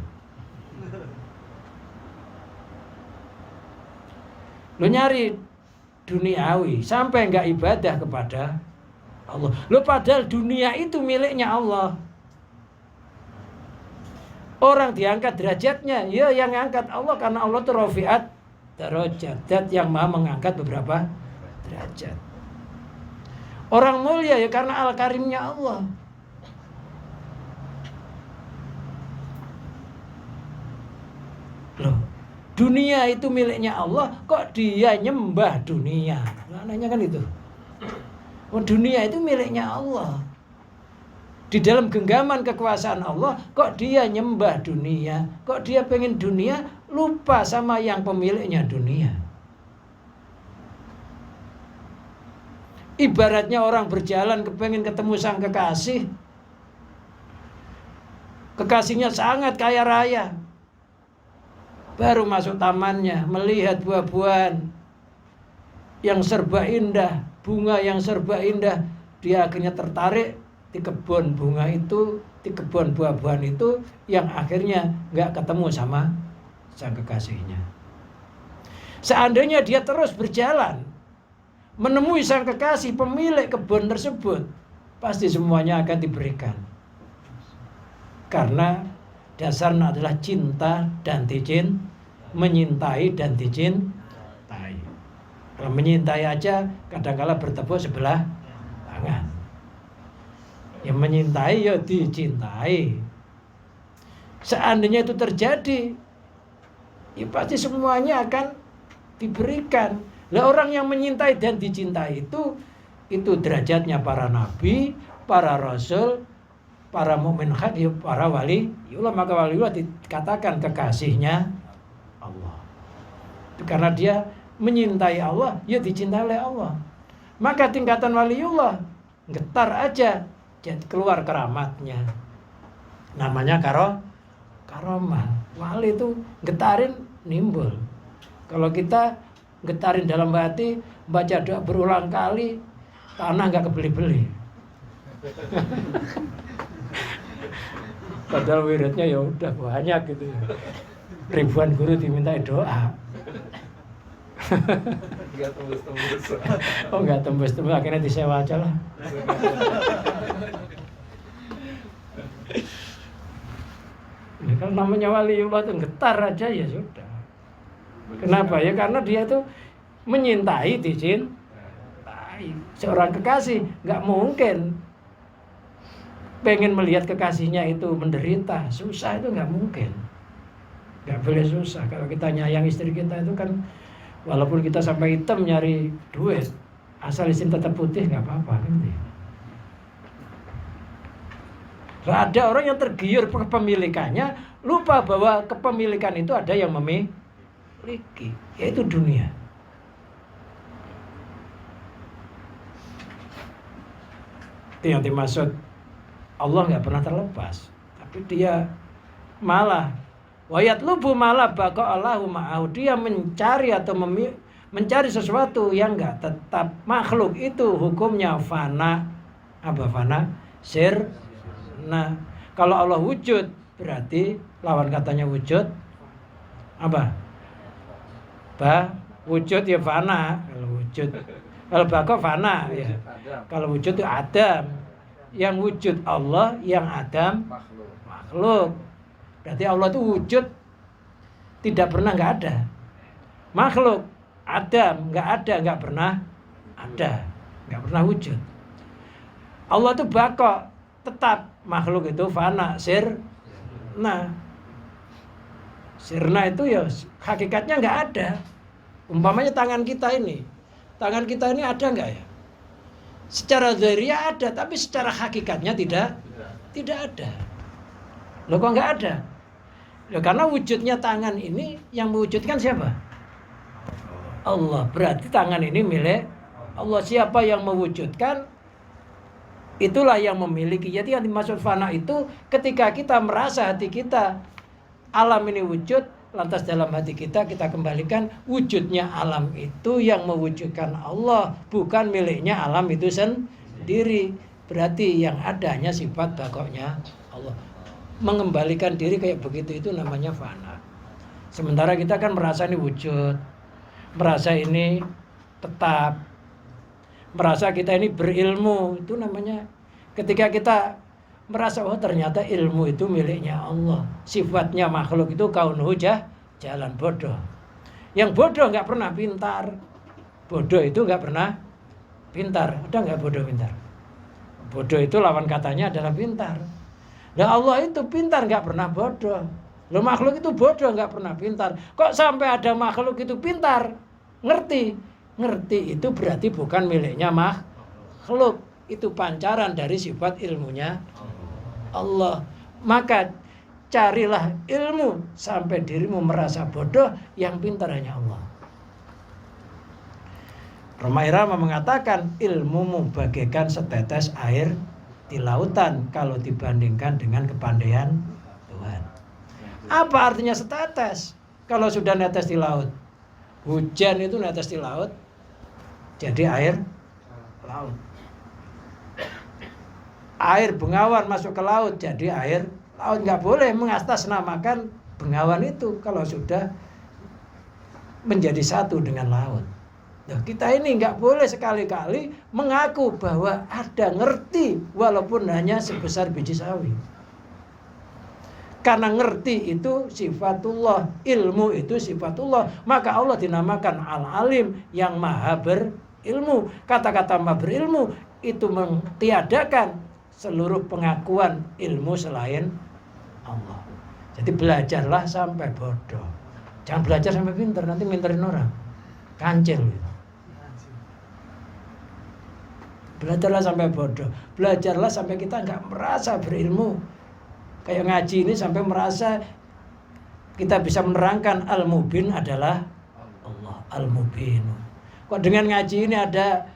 Lu nyari duniawi sampai nggak ibadah kepada Allah. Loh padahal dunia itu miliknya Allah. Orang diangkat derajatnya, ya yang ngangkat Allah, karena Allah itu rafi'at derajat, zat yang maha mengangkat beberapa derajat. Orang mulia ya karena al-karimnya Allah. Loh, dunia itu miliknya Allah, kok dia nyembah dunia? Maknanya kan itu. Oh, dunia itu miliknya Allah. Di dalam genggaman kekuasaan Allah, kok dia nyembah dunia? Kok dia pengen dunia, lupa sama yang pemiliknya dunia. Ibaratnya orang berjalan kepengen ketemu sang kekasih. Kekasihnya sangat kaya raya. Baru masuk tamannya, melihat buah-buahan yang serba indah, bunga yang serba indah, dia akhirnya tertarik di kebun bunga itu, di kebun buah-buahan itu, yang akhirnya nggak ketemu sama sang kekasihnya. Seandainya dia terus berjalan menemui sang kekasih pemilik kebun tersebut, pasti semuanya akan diberikan. Karena dasarnya adalah cinta dan menyintai dan dicintai. Kalau menyintai aja kadang-kala bertepuk sebelah tangan. Yang menyintai ya dicintai. Seandainya itu terjadi, ya pasti semuanya akan diberikan. Lah orang yang menyintai dan dicintai itu derajatnya para nabi, para rasul, para mukmin hak, ya para wali. Maka waliullah dikatakan kekasihnya Allah. Karena dia menyintai Allah, ya dicintai oleh Allah. Maka tingkatan waliullah getar aja jadi keluar keramatnya. Namanya karomah. Wali itu getarin nimbul. Kalau kita getarin dalam hati, baca doa berulang kali, tanah nggak kebeli-beli. Padahal wiridnya ya udah banyak gitu ya. Ribuan guru diminta doa. Nggak tembus-tembus. Oh nggak tembus-tembus, akhirnya disewa aja lah. Ini kalau namanya waliullah itu getar aja ya sudah. Kenapa ya? Karena dia itu menyintai, dicintai. Seorang kekasih nggak mungkin pengen melihat kekasihnya itu menderita, susah, itu nggak mungkin. Nggak boleh susah. Kalau kita nyayang istri kita itu kan, walaupun kita sampai hitam nyari duit, asal istri tetap putih nggak apa-apa kan. Ada orang yang tergiur kepemilikannya, lupa bahwa kepemilikan itu ada yang memiliki, yaitu dunia. Itu yang dimaksud Allah nggak pernah terlepas, tapi dia malah wayat lubu malah baqa'allahu ma'ahu, dia mencari atau mencari sesuatu yang nggak tetap. Makhluk itu hukumnya fana. Apa fana? Nah, kalau Allah wujud, berarti lawan katanya wujud apa? Wujud ya fana. Kalau wujud, kalau baqa fana ya. Kalau wujud itu Adam. Yang wujud Allah, yang Adam makhluk. Berarti Allah itu wujud, tidak pernah nggak ada. Makhluk Adam nggak ada, nggak pernah ada, nggak pernah wujud. Allah itu baqa, tetap. Makhluk itu fana, sirna. Sirna itu ya hakikatnya nggak ada. Umpamanya tangan kita ini ada nggak ya? Secara zahiriyah ada, tapi secara hakikatnya tidak ada. Loh kok nggak ada? Loh, karena wujudnya tangan ini yang mewujudkan siapa? Allah. Berarti tangan ini milik Allah. Siapa yang mewujudkan, itulah yang memiliki. Jadi yang dimaksud fana itu ketika kita merasa hati kita alam ini wujud, lantas dalam hati kita kembalikan wujudnya alam itu yang mewujudkan Allah, bukan miliknya alam itu sendiri. Berarti yang adanya sifat baqa'nya Allah. Mengembalikan diri kayak begitu itu namanya fana. Sementara kita kan merasa ini wujud, merasa ini tetap, merasa kita ini berilmu, itu namanya ketika kita merasa oh ternyata ilmu itu miliknya Allah. Sifatnya makhluk itu kaun hujah jalan bodoh. Yang bodoh nggak pernah pintar. Bodoh itu nggak pernah pintar. Ada nggak bodoh pintar? Bodoh itu lawan katanya adalah pintar. Nah Allah itu pintar nggak pernah bodoh. Lo makhluk itu bodoh nggak pernah pintar. Kok sampai ada makhluk itu pintar? Ngerti. Ngerti itu berarti bukan miliknya makhluk. Itu pancaran dari sifat ilmunya Allah. Maka carilah ilmu sampai dirimu merasa bodoh, yang pintar hanya Allah. Rhoma Irama mengatakan ilmumu bagaikan setetes air di lautan kalau dibandingkan dengan kepandaian Tuhan. Apa artinya setetes? Kalau sudah netes di laut, hujan itu netes di laut, jadi air laut. Air bengawan masuk ke laut, jadi air laut. Nggak boleh mengatasnamakan bengawan itu kalau sudah menjadi satu dengan laut. Nah, kita ini nggak boleh sekali-kali mengaku bahwa ada ngerti walaupun hanya sebesar biji sawi. Karena ngerti itu sifatullah, ilmu itu sifatullah. Maka Allah dinamakan Al-Alim, yang maha berilmu. Kata-kata maha berilmu itu mentiadakan seluruh pengakuan ilmu selain Allah. Jadi belajarlah sampai bodoh. Jangan belajar sampai pintar, nanti minterin orang. Kancil gitu. Belajarlah sampai bodoh. Belajarlah sampai kita nggak merasa berilmu. Kayak ngaji ini sampai merasa kita bisa menerangkan Al-Mubin adalah Allah. Al-Mubin. Kok dengan ngaji ini ada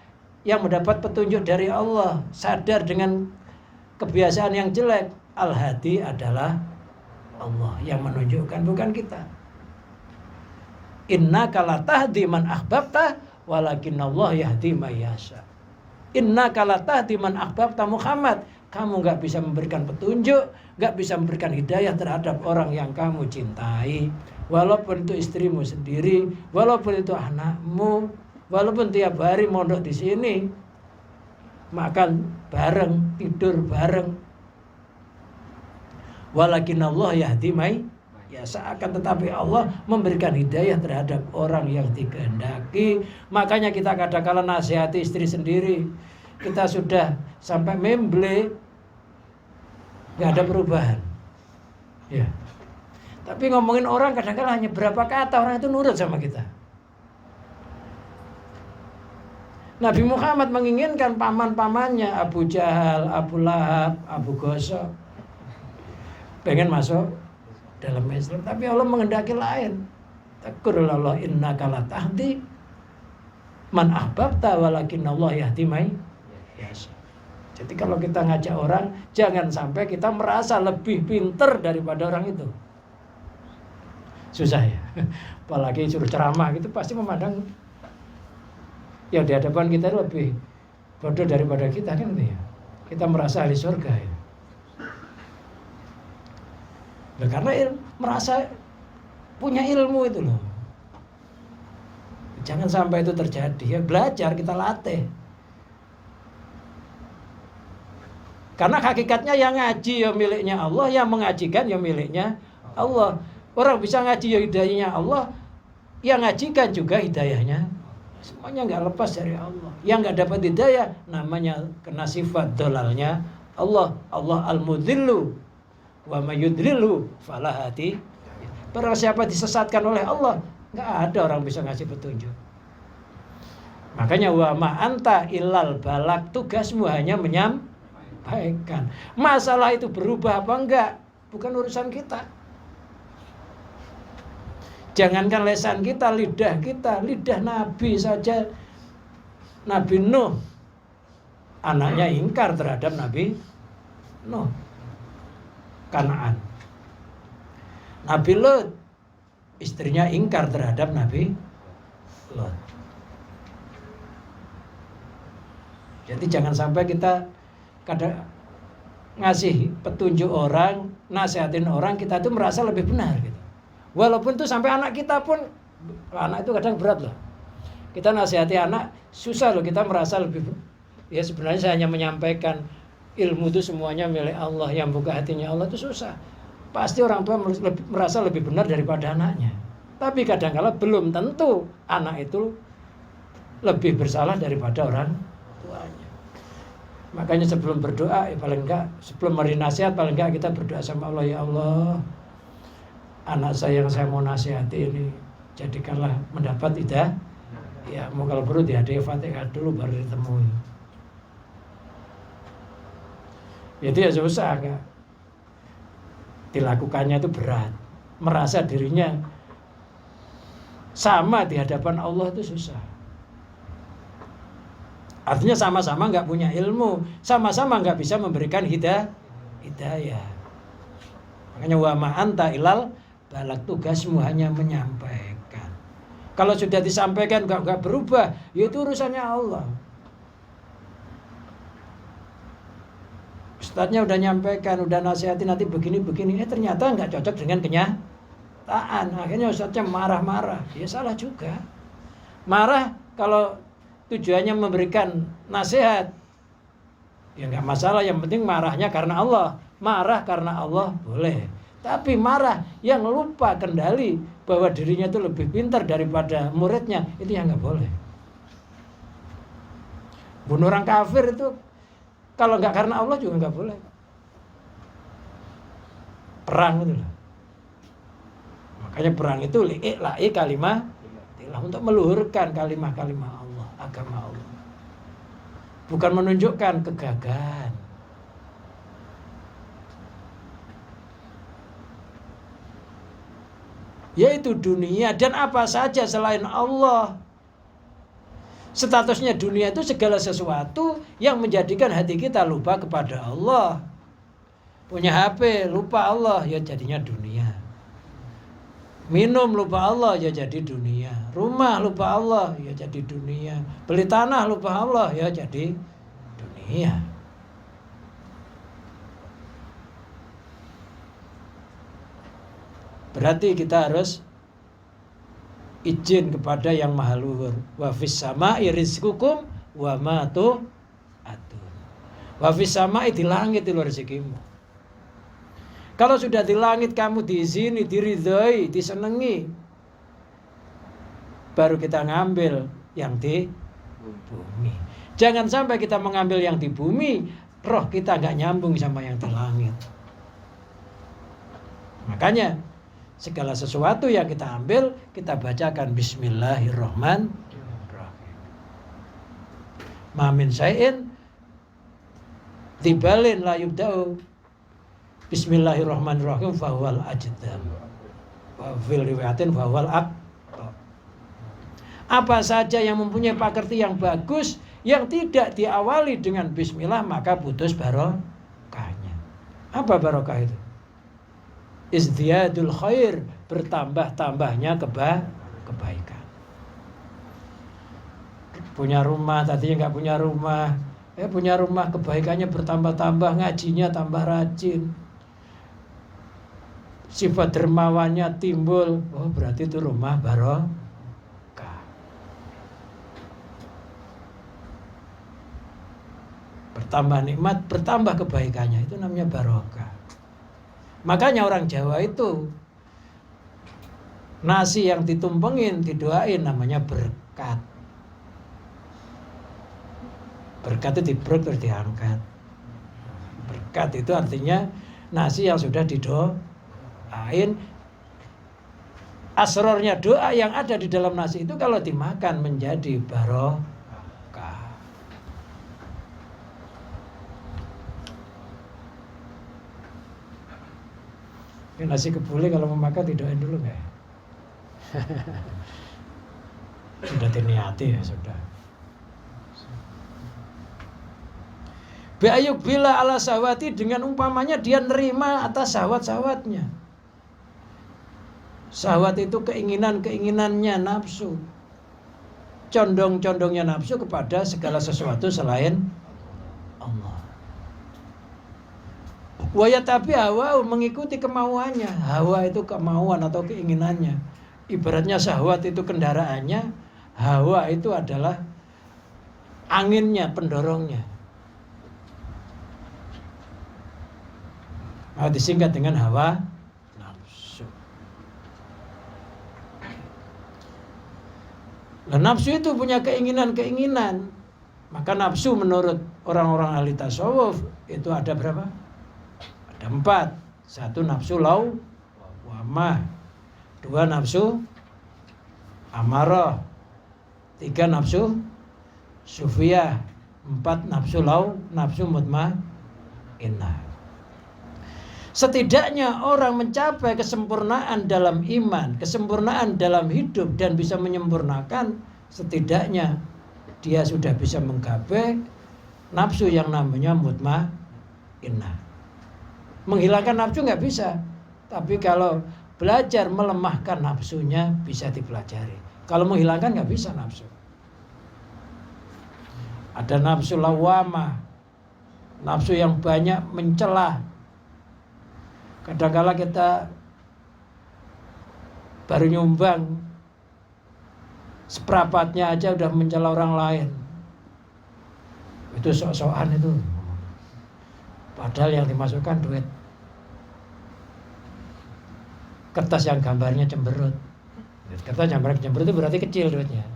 yang mendapat petunjuk dari Allah, sadar dengan kebiasaan yang jelek. Al-Hadi adalah Allah yang menunjukkan, bukan kita. Innaka la tahdi man ahbabta walakinallah yahdi may yasha. Innaka la tahdi man ahbabta Muhammad. Kamu gak bisa memberikan petunjuk, gak bisa memberikan hidayah terhadap orang yang kamu cintai. Walaupun itu istrimu sendiri, walaupun itu anakmu, walaupun tiap hari mondok di sini, makan bareng, tidur bareng. Walakinallah yahdi may yasha, akan tetapi Allah memberikan hidayah terhadap orang yang dikehendaki. Makanya kita kadang-kala nasihati istri sendiri. Kita sudah sampai memble, nggak ada perubahan. Ya. Tapi ngomongin orang kadang-kala hanya berapa kata, orang itu nurut sama kita. Nabi Muhammad menginginkan paman-pamannya Abu Jahal, Abu Lahab, Abu Gosok pengen masuk dalam Islam, tapi Allah menghendaki lain. Taqulullah innaka la tahdi man ahbabta walakinallah yahdi may yasha. Jadi kalau kita ngajak orang, jangan sampai kita merasa lebih pinter daripada orang itu. Susah ya. Apalagi suruh ceramah gitu, pasti memandang yang di hadapan kita lebih bodoh daripada kita kan gitu ya. Kita merasa ahli surga ya. Nah, karena merasa punya ilmu itu loh. Jangan sampai itu terjadi ya. Belajar, kita latih. Karena hakikatnya yang ngaji ya miliknya Allah, yang mengajikan ya miliknya Allah. Orang bisa ngaji ya hidayahnya Allah, yang ngajikan juga hidayahnya. Semuanya nggak lepas dari Allah. Yang nggak dapat hidayah namanya kena sifat dolalnya Allah. Allah al-mudhillu wa mayudhillu fala hadi. Barang siapa disesatkan oleh Allah, nggak ada orang bisa ngasih petunjuk. Makanya wa ma anta illal balak, tugasmu hanya menyampaikan. Masalah itu berubah apa enggak bukan urusan kita. Jangankan lisan kita, lidah Nabi saja. Nabi Nuh, anaknya ingkar terhadap Nabi Nuh, Kanaan. Nabi Lut, istrinya ingkar terhadap Nabi Lut. Jadi jangan sampai kita kadang ngasih petunjuk orang, nasihatin orang, kita tuh merasa lebih benar gitu. Walaupun itu sampai anak kita pun, anak itu kadang berat loh. Kita nasihati anak susah loh, kita merasa lebih, ya sebenarnya saya hanya menyampaikan ilmu itu semuanya milik Allah, yang buka hatinya Allah itu susah. Pasti orang tua merasa lebih benar daripada anaknya. Tapi kadang-kala belum tentu anak itu lebih bersalah daripada orang tuanya. Makanya sebelum berdoa, ya paling enggak sebelum memberi nasihat, paling enggak kita berdoa sama Allah, ya Allah, anak saya yang saya mau nasihati ini jadikanlah mendapat hidayah. Ya mau kalau perlu dihadiah Fatihah dulu baru ditemui. Itu ya susah Kak. Dilakukannya itu berat. Merasa dirinya sama di hadapan Allah itu susah. Artinya sama-sama nggak punya ilmu, sama-sama nggak bisa memberikan hidayah. Makanya wa ma anta ilal balak, tugasmu hanya menyampaikan. Kalau sudah disampaikan nggak berubah, ya itu urusannya Allah. Ustadznya udah nyampaikan, udah nasihati nanti begini-begini, ternyata nggak cocok dengan kenyataan. Akhirnya ustadznya marah-marah, ya salah juga. Marah kalau tujuannya memberikan nasihat, ya nggak masalah. Yang penting marahnya karena Allah. Marah karena Allah boleh. Tapi marah yang lupa kendali bahwa dirinya itu lebih pintar daripada muridnya, itu yang nggak boleh. Bunuh orang kafir itu kalau nggak karena Allah juga nggak boleh. Perang itu loh. Makanya perang itu li'i kalimah untuk meluhurkan kalimah-kalimah Allah, agama Allah. Bukan menunjukkan kegagahan. Yaitu dunia dan apa saja selain Allah. Statusnya dunia itu segala sesuatu yang menjadikan hati kita lupa kepada Allah. Punya HP lupa Allah, ya jadinya dunia. Minum lupa Allah, ya jadi dunia. Rumah lupa Allah, ya jadi dunia. Beli tanah lupa Allah, ya jadi dunia. Berarti kita harus izin kepada yang maha luhur. Wa fis sama'i rizqukum wa ma tu'adun. Wa fis sama'i, di langit itu rezekimu. Kalau sudah di langit kamu diizini, diridhoi, disenangi, baru kita ngambil yang di bumi. Jangan sampai kita mengambil yang di bumi, roh kita nggak nyambung sama yang di langit. Makanya segala sesuatu yang kita ambil, kita bacakan Bismillahirrahmanirrahim. Ma min syai'in tibalin la yubda'u Bismillahirrahmanirrahim fahuwal ajdam. Wa fil riwayatin fahuwal aqta. Apa saja yang mempunyai pakerti yang bagus, yang tidak diawali dengan bismillah, maka putus barokahnya. Apa barokah itu? Izdiyadul khair, bertambah-tambahnya kebaikan. Punya rumah, tadinya nggak punya rumah, punya rumah, kebaikannya bertambah-tambah, ngajinya tambah rajin, sifat dermawannya timbul, oh berarti itu rumah barokah. Bertambah nikmat, bertambah kebaikannya, itu namanya barokah. Makanya orang Jawa itu nasi yang ditumpengin, didoain, namanya berkat. Berkat itu dibruk terus diangkat. Berkat itu artinya nasi yang sudah didoain. Asrornya doa yang ada di dalam nasi itu kalau dimakan menjadi barokah. Ini nasi kebuli kalau mau makan didoain dulu nggak? Sudah diniati ya sudah. Bi'ayuk bila ala sahwati, dengan umpamanya dia nerima atas syahwat-syahwatnya. Syahwat itu keinginan-keinginannya nafsu. Condong-condongnya nafsu kepada segala sesuatu selain Allah. Waya tapi hawa, mengikuti kemauannya. Hawa itu kemauan atau keinginannya. Ibaratnya syahwat itu kendaraannya, Hawa itu adalah anginnya, pendorongnya. Maka disingkat dengan hawa nafsu. Nah, nafsu itu punya keinginan-keinginan. Maka nafsu menurut orang-orang ahli tasawuf itu ada berapa? Ada 4. 1 nafsu lawamah, 2 nafsu amarah, 3 nafsu sufiyah, 4 nafsu mutmainnah. Setidaknya orang mencapai kesempurnaan dalam iman, kesempurnaan dalam hidup dan bisa menyempurnakan, setidaknya dia sudah bisa menggapai nafsu yang namanya mutmainnah. Menghilangkan nafsu nggak bisa, tapi kalau belajar melemahkan nafsunya bisa dipelajari. Kalau menghilangkan nggak bisa nafsu. Ada nafsu lawamah, nafsu yang banyak mencela. Kadang-kala kita baru nyumbang, seperapatnya aja udah mencela orang lain. Itu sok-sokan itu. Padahal yang dimasukkan duit kertas yang gambarnya cemberut. Kertas yang gambarnya cemberut itu berarti kecil duitnya.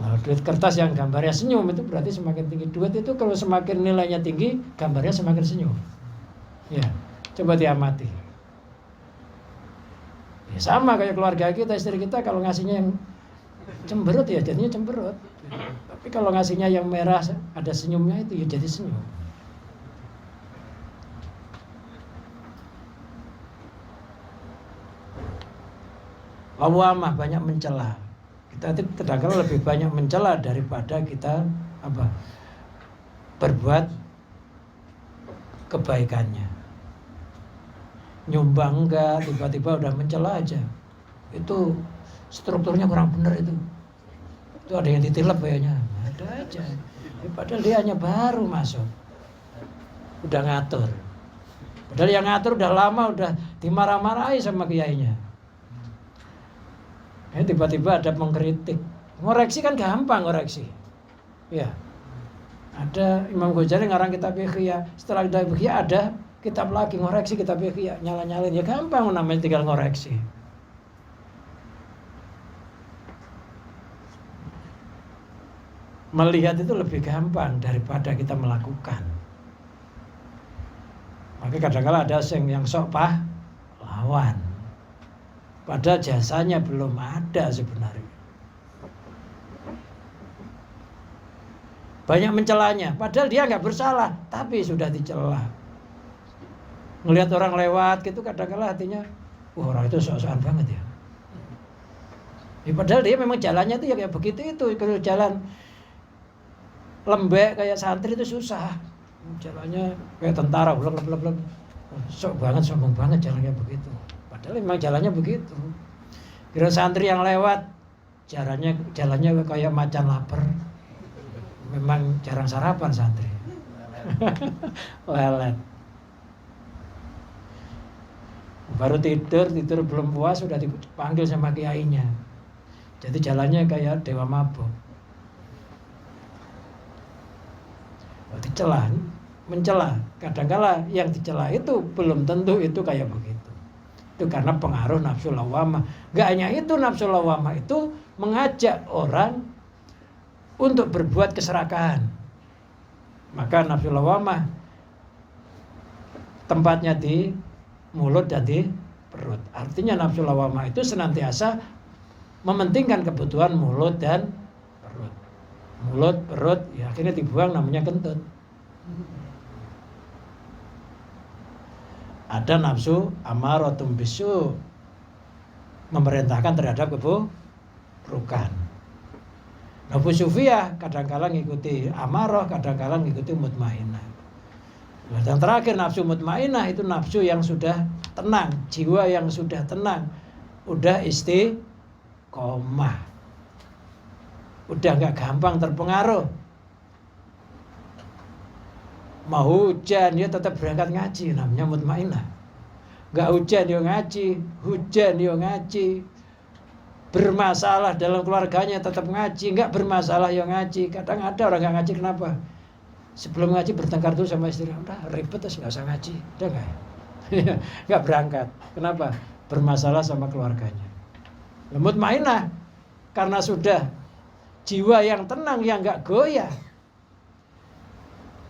Nah, duit kertas yang gambarnya senyum itu berarti semakin tinggi. Duit itu kalau semakin nilainya tinggi, gambarnya semakin senyum. Ya, coba diamati. Ya, sama kayak keluarga kita, istri kita kalau ngasihnya yang cemberut ya jadinya cemberut. Tapi kalau ngasihnya yang merah ada senyumnya itu ya jadi senyum. Lawamah, banyak mencela. Kita kadang-kadang lebih banyak mencela daripada kita berbuat kebaikannya. Nyumbang enggak, tiba-tiba udah mencela aja. Itu strukturnya kurang benar itu. Itu ada yang ditilep kayaknya. Ada aja. Padahal dia hanya baru masuk. Udah ngatur. Padahal yang ngatur udah lama, udah dimarah-marahi sama kiainya. Tiba-tiba ada mengkritik. Ngoreksi kan gampang ngoreksi. Ya. Ada Imam Ghazali ngarang kitab Ikhya. Setelah kitab Ikhya ada kitab lagi ngoreksi kitab Ikhya, nyala-nyalain ya gampang, namanya tinggal ngoreksi. Melihat itu lebih gampang daripada kita melakukan. Maka kadang-kadang ada yang sok pahlawan. Padahal jasanya belum ada sebenarnya. Banyak mencelanya, padahal dia nggak bersalah, tapi sudah dicela. Ngelihat orang lewat gitu kadang-kadang hatinya, wah orang itu sok-sokan banget ya. Padahal dia memang jalannya itu ya kayak begitu itu. Kalau jalan lembek kayak santri itu susah. Jalannya kayak tentara, blek. Sok banget, sombong banget jalannya begitu. Padahal memang jalannya begitu. Kira santri yang lewat jalannya kayak macan lapar. Memang jarang sarapan santri. Lelet. Baru tidur belum puas sudah dipanggil sama kiainya. Jadi jalannya kayak dewa mabuk. Dicela, mencela. Kadang-kala yang dicela itu belum tentu itu kayak begitu. Itu karena pengaruh nafsu lawamah. Gak hanya itu, nafsu lawamah itu mengajak orang untuk berbuat keserakahan. Maka nafsu lawamah tempatnya di mulut dan di perut. Artinya nafsu lawamah itu senantiasa mementingkan kebutuhan mulut dan perut. Mulut, perut, ya akhirnya dibuang namanya kentut. Ada nafsu amaratum bisu, memerintahkan terhadap keburukan. Nafsu sufiyah kadang-kala ngikuti amarah, kadang-kala ngikuti mutmainnah. Dan terakhir nafsu mutmainnah itu nafsu yang sudah tenang, jiwa yang sudah tenang, udah istiqomah, udah nggak gampang terpengaruh. Mau hujan dia tetap berangkat ngaji, namanya mutmainnah. Nggak hujan dia ngaji, hujan dia ngaji, bermasalah dalam keluarganya tetap ngaji, nggak bermasalah ya ngaji. Kadang ada orang nggak ngaji, kenapa? Sebelum ngaji bertengkar tuh sama istri, udah ribet terus nggak usah ngaji, udah nggak berangkat. Kenapa? Bermasalah sama keluarganya. Lemut mainah karena sudah jiwa yang tenang, yang nggak goyah,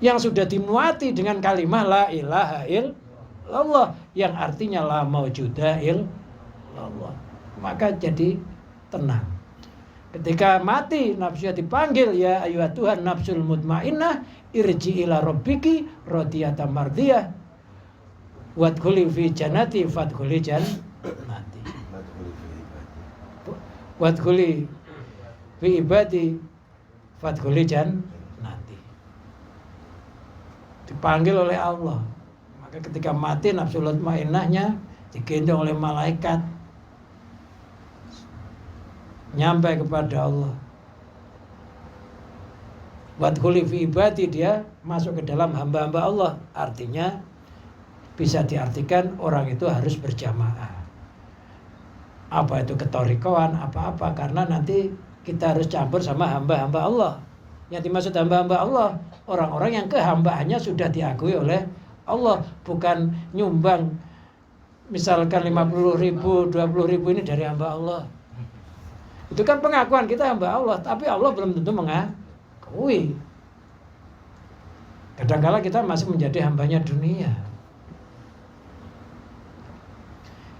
yang sudah dimuati dengan kalimat la ilaha illallah, yang artinya la maujuda illallah, maka jadi tenang. Ketika mati nafsunya dipanggil, ya ayuhat Tuhan nafsul mutmainnah irji ila rabbiki radiyatan mardiyah wadkhuli fi jannati fadkhuli jannati wadkhuli fi ibadi fadkhuli jannati. Dipanggil oleh Allah. Maka ketika mati nafsul mutmainnahnya digendong oleh malaikat nyampe kepada Allah. Wadkhuli fi ibadi, dia masuk ke dalam hamba-hamba Allah. Artinya bisa diartikan orang itu harus berjamaah. Apa itu ketorikoan, apa-apa, karena nanti kita harus campur sama hamba-hamba Allah. Yang dimaksud hamba-hamba Allah, orang-orang yang kehambaannya sudah diakui oleh Allah, bukan nyumbang misalkan 50.000, 20.000 ini dari hamba Allah. Itu kan pengakuan kita hamba Allah, tapi Allah belum tentu mengakui. Kadang-kala kita masih menjadi hambanya dunia.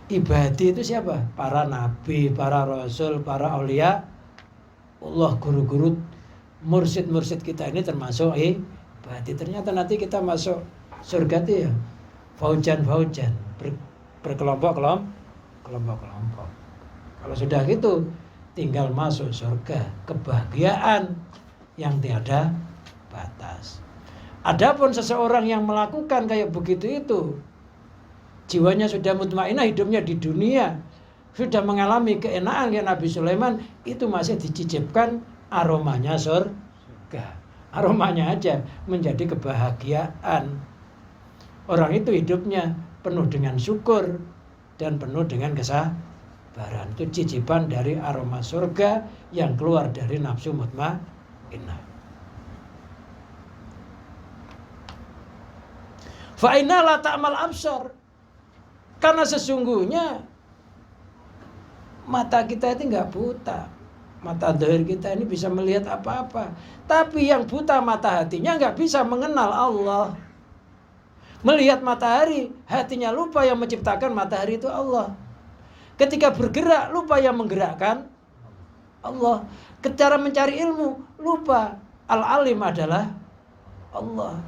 Ibadi itu siapa? Para nabi, para rasul, para aulia Allah, guru-guru, mursyid-mursyid kita ini termasuk ibadi. Ternyata nanti kita masuk surga itu ya faujan-faujan, berkelompok-kelompok. Kalau sudah gitu tinggal masuk surga, kebahagiaan yang tiada batas. Adapun seseorang yang melakukan kayak begitu itu, jiwanya sudah mutmainnah, hidupnya di dunia sudah mengalami keenaan kayak Nabi Sulaiman, itu masih dicicipkan aromanya surga. Aromanya aja menjadi kebahagiaan. Orang itu hidupnya penuh dengan syukur dan penuh dengan kesabaran. Itu cicipan dari aroma surga yang keluar dari nafsu mutmainnah. Fa inna la ta'mal absar. Karena sesungguhnya mata kita itu nggak buta. Mata zahir kita ini bisa melihat apa-apa. Tapi yang buta mata hatinya nggak bisa mengenal Allah. Melihat matahari, hatinya lupa yang menciptakan matahari itu Allah. Ketika bergerak, lupa yang menggerakkan Allah. Cara mencari ilmu, lupa al-alim adalah Allah.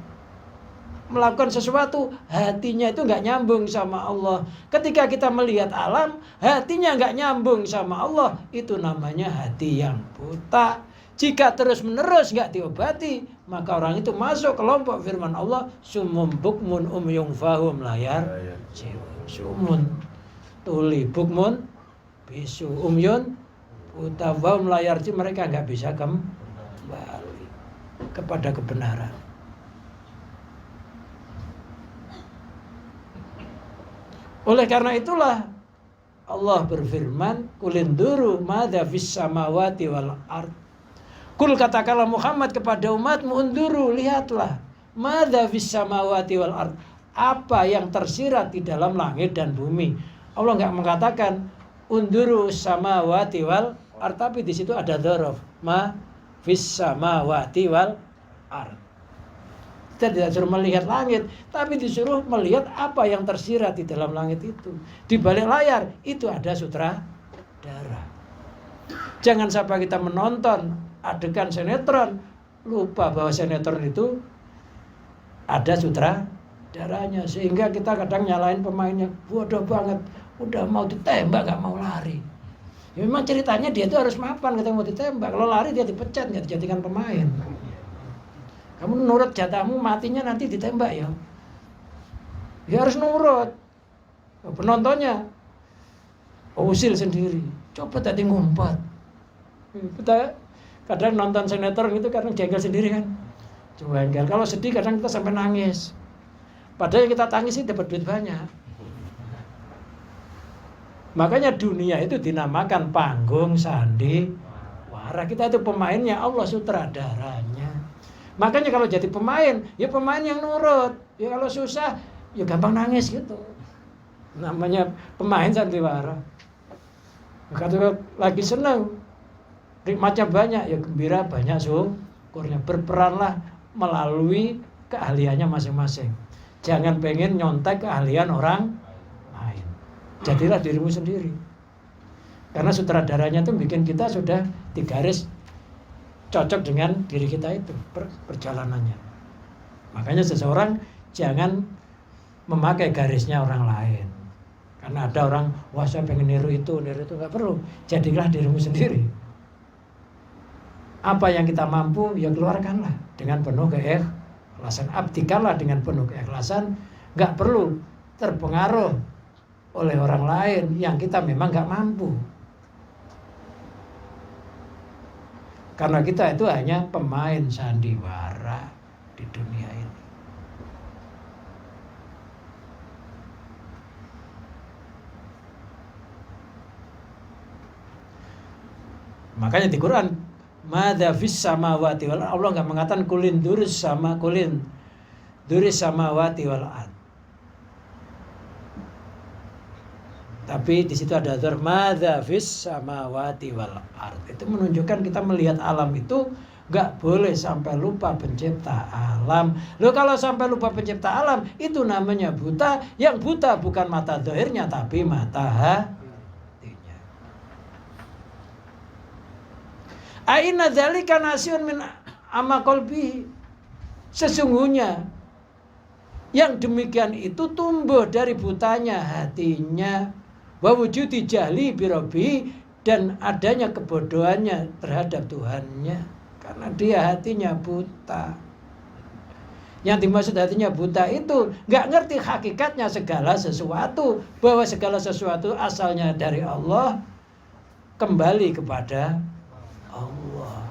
Melakukan sesuatu, hatinya itu nggak nyambung sama Allah. Ketika kita melihat alam, hatinya nggak nyambung sama Allah, itu namanya hati yang buta. Jika terus-menerus nggak diobati, maka orang itu masuk kelompok firman Allah, sumum bukmun umyung fahum layar sumun tuli bukmun bisu umyun buta fahum layar, mereka nggak bisa kembali kepada kebenaran. Oleh karena itulah Allah berfirman, kulinduru madza fis samawati wal ard. Kul, katakanlah Muhammad kepada umatmu, unduru, lihatlah, madza fis samawati wal ard, apa yang tersirat di dalam langit dan bumi. Allah enggak mengatakan unduru samawati wal ard, tapi di situ ada dzaraf, ma fis samawati wal ard. Kita tidak disuruh melihat langit, tapi disuruh melihat apa yang tersirat di dalam langit itu. Di balik layar itu ada sutradara. Jangan sampai kita menonton adegan sinetron lupa bahwa sinetron itu ada sutradaranya, sehingga kita kadang nyalain pemainnya, bodoh banget, udah mau ditembak gak mau lari. Ya, memang ceritanya dia itu harus mapan ketika mau ditembak. Kalau lari dia dipecat, gak dijadikan pemain. Kamu nurut jatahmu, matinya nanti ditembak ya. Ya harus nurut. Penontonnya usil sendiri. Coba tadi ngumpet. Kita kadang nonton sinetron itu kadang jengkel sendiri kan. Jengkel. Kalau sedih kadang kita sampai nangis. Padahal yang kita tangis sih dapat duit banyak. Makanya dunia itu dinamakan panggung sandiwara. Kita itu pemainnya, Allah sutradaranya. Makanya kalau jadi pemain, ya pemain yang nurut. Ya kalau susah, ya gampang nangis gitu. Namanya pemain sandiwara. Kalau lagi senang, nikmatnya banyak, ya gembira banyak syukurnya. Berperanlah melalui keahliannya masing-masing. Jangan pengen nyontek keahlian orang lain. Jadilah dirimu sendiri. Karena sutradaranya itu bikin kita sudah digaris cocok dengan diri kita itu perjalanannya. Makanya seseorang jangan memakai garisnya orang lain. Karena ada orang, wah saya pengen niru itu, nggak perlu. Jadilah dirimu sendiri. Apa yang kita mampu, ya keluarkanlah dengan penuh keikhlasan. Abdikanlah dengan penuh keikhlasan. Nggak perlu terpengaruh oleh orang lain yang kita memang nggak mampu. Karena kita itu hanya pemain sandiwara di dunia ini. Makanya di Quran, madza fis samawati wal, Allah nggak mengatakan kulin duris samawati wal ard. Tapi di situ ada dzar madza fis samawati wal ard. Itu menunjukkan kita melihat alam itu nggak boleh sampai lupa pencipta alam. Loh kalau sampai lupa pencipta alam, itu namanya buta. Yang buta bukan mata zahirnya tapi mata hatinya. Aina dzalika nasyun min ama qalbi. Sesungguhnya yang demikian itu tumbuh dari butanya hatinya. Wa wujudi jahli birobi, dan adanya kebodohannya terhadap Tuhannya, karena dia hatinya buta. Yang dimaksud hatinya buta itu nggak ngerti hakikatnya segala sesuatu, bahwa segala sesuatu asalnya dari Allah, kembali kepada Allah.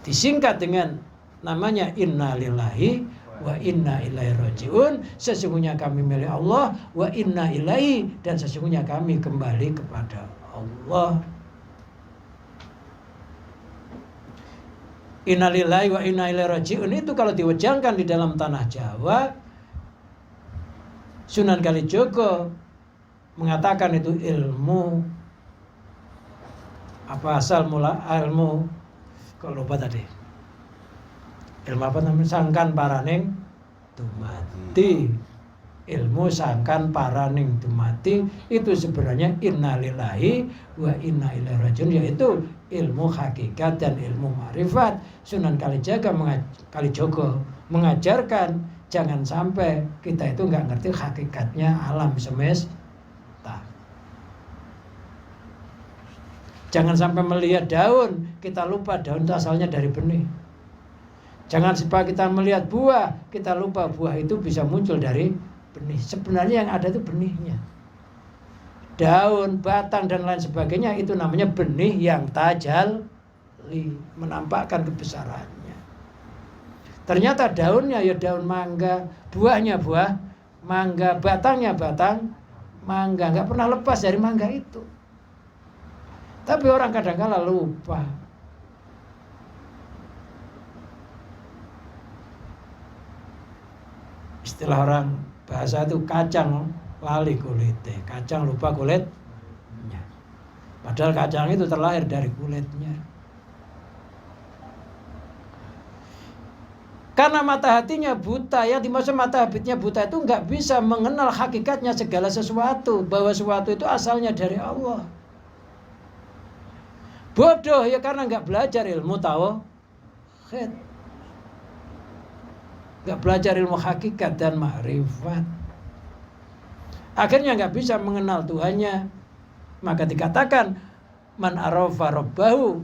Disingkat dengan namanya innalillahi wa inna ilaihi rajiun. Sesungguhnya kami milik Allah, wa inna ilaihi, dan sesungguhnya kami kembali kepada Allah. Innalillahi wa inna ilaihi rajiun itu kalau diwejangkan di dalam tanah Jawa, Sunan Kalijogo mengatakan itu ilmu apa asal mula ilmu, kalau lupa tadi. Ilmu apa namanya? Sangkan paraning dumati. Ilmu sangkan paraning dumati itu sebenarnya innalillahi wa inna ilaihi rajiun, yaitu ilmu hakikat dan ilmu ma'rifat. Sunan Kalijogo mengajarkan jangan sampai kita itu nggak ngerti hakikatnya alam semesta. Jangan sampai melihat daun kita lupa daun itu asalnya dari benih. Jangan sampai kita melihat buah, kita lupa buah itu bisa muncul dari benih. Sebenarnya yang ada itu benihnya. Daun, batang, dan lain sebagainya itu namanya benih yang tajalli, menampakkan kebesarannya. Ternyata daunnya ya daun mangga, buahnya buah mangga, batangnya batang mangga. Nggak pernah lepas dari mangga itu. Tapi orang kadang-kala lupa. Istilah orang bahasa itu kacang lali kulitnya, kacang lupa kulitnya. Padahal kacang itu terlahir dari kulitnya. Karena mata hatinya buta, yang dimaksud mata hatinya buta itu nggak bisa mengenal hakikatnya segala sesuatu, bahwa sesuatu itu asalnya dari Allah. Bodoh ya karena nggak belajar ilmu tauhid. Nggak belajar ilmu hakikat dan ma'rifat. Akhirnya nggak bisa mengenal Tuhannya. Maka dikatakan man arafa rabbahu,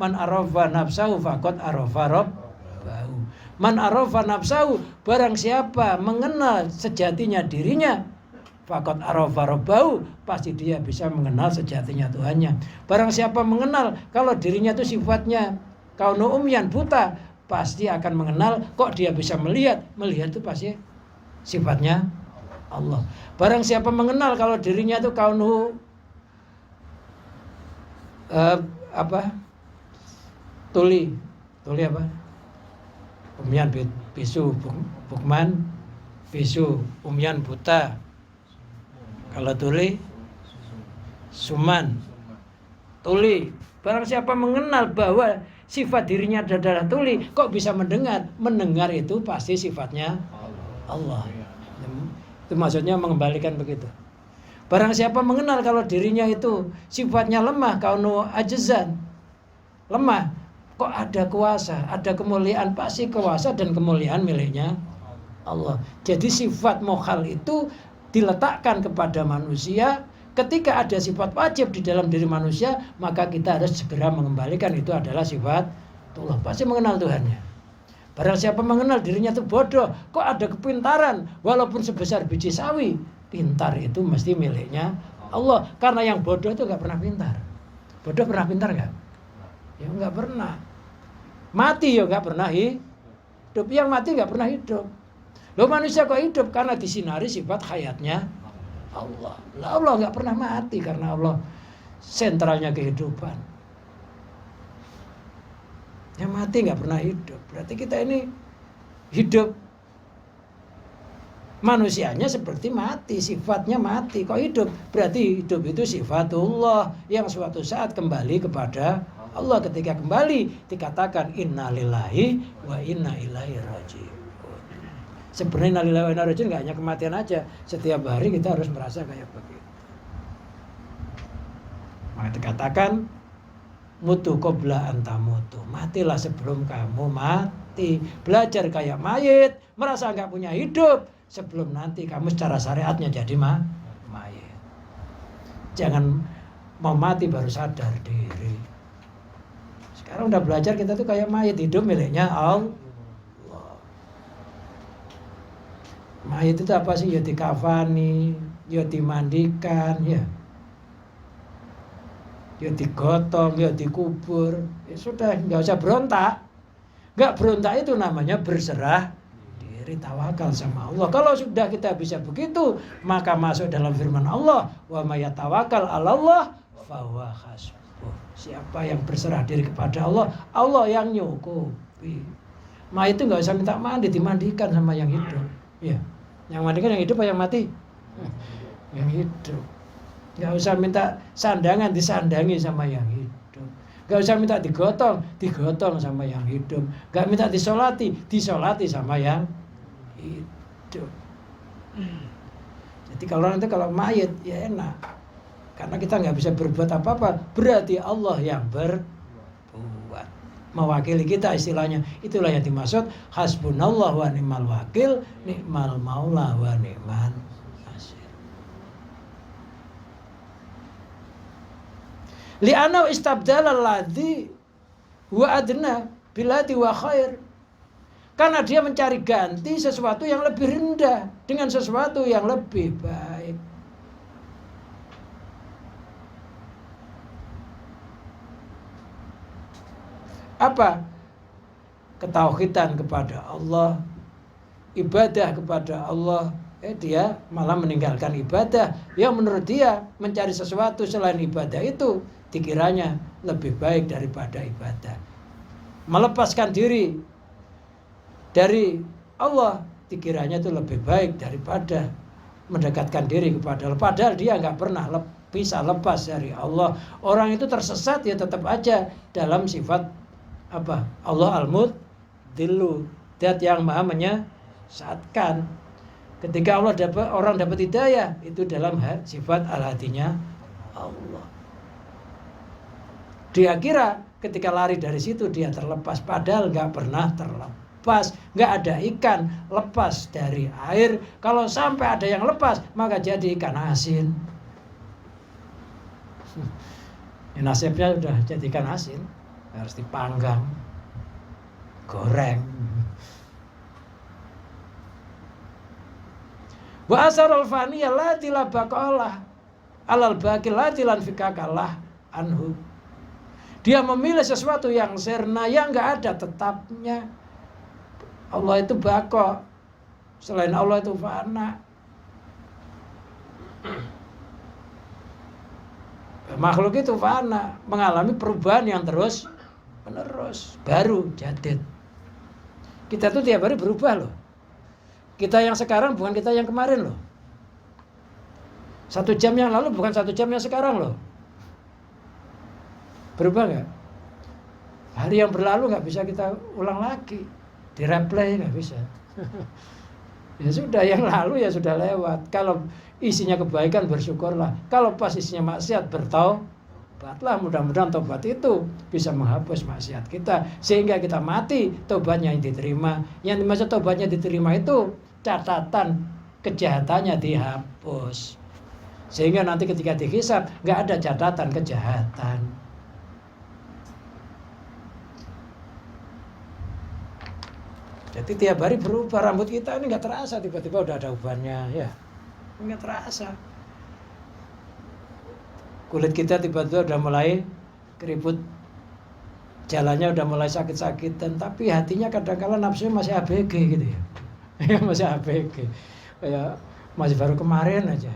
man arafa nafsahu faqad arafa rabbahu. Man arafa nafsahu, barang siapa mengenal sejatinya dirinya, faqad arafa rabbahu, pasti dia bisa mengenal sejatinya Tuhannya. Barang siapa mengenal kalau dirinya itu sifatnya kaunu umyan, buta, pasti akan mengenal kok dia bisa melihat itu pasti sifatnya Allah. Barang siapa mengenal kalau dirinya itu kaunuhu apa? Tuli apa? Umyan bisu, bukman bisu, umyan buta. Kalau tuli suman. Tuli. Barang siapa mengenal bahwa sifat dirinya adalah tuli, kok bisa mendengar? Mendengar itu pasti sifatnya Allah. Itu maksudnya mengembalikan begitu. Barang siapa mengenal kalau dirinya itu sifatnya lemah, kaunu ajzan, lemah, kok ada kuasa, ada kemuliaan, pasti kuasa dan kemuliaan miliknya Allah. Jadi sifat mokhal itu diletakkan kepada manusia. Ketika ada sifat wajib di dalam diri manusia, maka kita harus segera mengembalikan itu adalah sifat Allah. Pasti mengenal Tuhannya. Barang siapa mengenal dirinya itu bodoh, kok ada kepintaran walaupun sebesar biji sawi, pintar itu mesti miliknya Allah. Karena yang bodoh itu nggak pernah pintar. Bodoh pernah pintar nggak? Ya nggak pernah. Mati ya nggak pernah hidup. Yang mati nggak pernah hidup. Loh, manusia kok hidup? Karena disinari sifat hayatnya Allah. Lah, Allah nggak pernah mati karena Allah sentralnya kehidupan. Yang mati nggak pernah hidup. Berarti kita ini hidup. Manusianya seperti mati, sifatnya mati. Kok hidup? Berarti hidup itu sifatullah yang suatu saat kembali kepada Allah. Ketika kembali dikatakan innalillahi wa inna ilaihi raji'un. Sebenarnya innalillahi wa inna ilaihi raji'un nggak hanya kematian aja. Setiap hari kita harus merasa kayak begitu. Maka dikatakan mutu qabla anta mutu. Matilah sebelum kamu mati. Belajar kayak mayit, merasa nggak punya hidup sebelum nanti kamu secara syariatnya jadi mayit. Jangan mau mati baru sadar diri. Sekarang udah belajar kita tuh kayak mayit, hidup miliknya Allah. Mayit itu apa sih? Ya dikafani, ya dimandikan, ya digotong, ya dikubur. Ya sudah, nggak usah berontak. Nggak berontak itu namanya berserah diri, tawakal sama Allah. Kalau sudah kita bisa begitu, maka masuk dalam firman Allah, wa may yatawakkal 'alallah fahuwa hasbuh. Siapa yang berserah diri kepada Allah, Allah yang nyukupi. Mayit itu nggak usah minta mandi, dimandikan sama yang hidup. Ya, yang mandikan yang hidup apa yang mati? Yang hidup. Gak usah minta sandangan, disandangi sama yang hidup. Gak usah minta digotong sama yang hidup. Gak minta disolati sama yang hidup. Jadi kalau mayit ya enak. Karena kita gak bisa berbuat apa-apa. Berarti Allah yang berbuat, mewakili kita istilahnya. Itulah yang dimaksud hasbunallah wa ni'mal wakil, ni'mal maula wa ni'man nasir. Li'anau istabdala alladhi wa adna bilati wa khair. Karena dia mencari ganti sesuatu yang lebih rendah dengan sesuatu yang lebih baik. Apa? Ketauhidan kepada Allah, ibadah kepada Allah. Dia malah meninggalkan ibadah yang menurut dia mencari sesuatu selain ibadah itu dikiranya lebih baik daripada ibadah. Melepaskan diri dari Allah dikiranya itu lebih baik daripada mendekatkan diri kepada Allah. Padahal dia nggak pernah bisa lepas dari Allah. Orang itu tersesat ya tetap aja dalam sifat apa? Allah al-mudillu, zat yang maha menyesatkan. Ketika orang dapat hidayah itu dalam sifat al-hadinya Allah. Dia kira ketika lari dari situ dia terlepas, padahal nggak pernah terlepas. Nggak ada ikan lepas dari air. Kalau sampai ada yang lepas maka jadi ikan asin. Nasibnya sudah jadi ikan asin, harus dipanggang, goreng. Wa asarul faniya la tilabaqalah alal baqil la tilanfikakallah anhu. Dia memilih sesuatu yang sirna, yang enggak ada tetapnya. Allah itu baqo, selain Allah itu fana. Makhluk itu fana, mengalami perubahan yang terus menerus, baru jadid. Kita tuh tiap hari berubah loh. Kita yang sekarang bukan kita yang kemarin loh. 1 jam yang lalu bukan 1 jam yang sekarang loh. Berubah nggak? Hari yang berlalu nggak bisa kita ulang lagi, direplay nggak bisa. Ya sudah, yang lalu ya sudah lewat. Kalau isinya kebaikan bersyukurlah. Kalau pas isinya maksiat bertaubatlah. Mudah-mudahan tobat itu bisa menghapus maksiat kita sehingga kita mati tobatnya yang diterima. Yang dimaksud tobatnya diterima itu catatan kejahatannya dihapus. Sehingga nanti ketika dihisab nggak ada catatan kejahatan. Jadi tiap hari berubah, rambut kita ini nggak terasa tiba-tiba udah ada ubannya, ya nggak terasa. Kulit kita tiba-tiba udah mulai keriput, jalannya udah mulai sakit-sakitan, tapi hatinya kadang-kala nafsunya masih ABG gitu ya, masih ABG, kayak masih baru kemarin aja.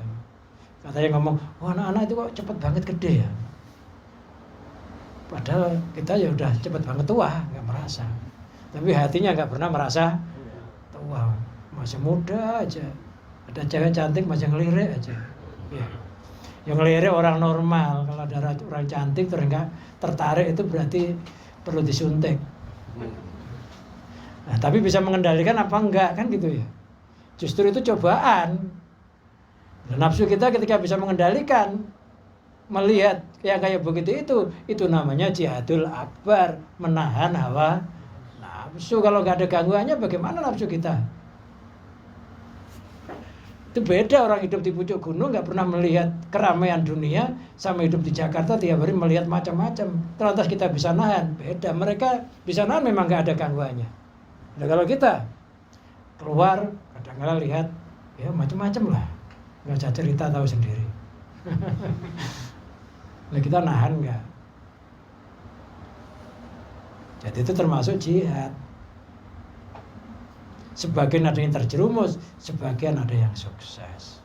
Katanya ngomong, wah anak-anak itu kok cepet banget gede ya. Padahal kita ya udah cepet banget tua, nggak merasa. Tapi hatinya nggak pernah merasa tua, masih muda aja. Ada cewek cantik masih ngelirik aja. Ya. Yang ngelirik orang normal, kalau ada orang cantik terus nggak tertarik itu berarti perlu disuntik. Nah, tapi bisa mengendalikan apa enggak kan gitu ya. Justru itu cobaan. Dan nafsu kita ketika bisa mengendalikan, melihat yang kayak begitu itu namanya jihadul akbar, menahan hawa nafsu. Kalau nggak ada gangguannya bagaimana nafsu kita? Itu beda orang hidup di pucuk gunung nggak pernah melihat keramaian dunia sama hidup di Jakarta tiap hari melihat macam-macam. Terus kita bisa nahan, beda. Mereka bisa nahan memang nggak ada gangguannya. Nah kalau kita keluar kadang-kadang lihat ya macam-macam lah, nggak usah cerita tahu sendiri. Nah kita nahan nggak? Jadi itu termasuk jihad. Sebagian ada yang terjerumus, sebagian ada yang sukses.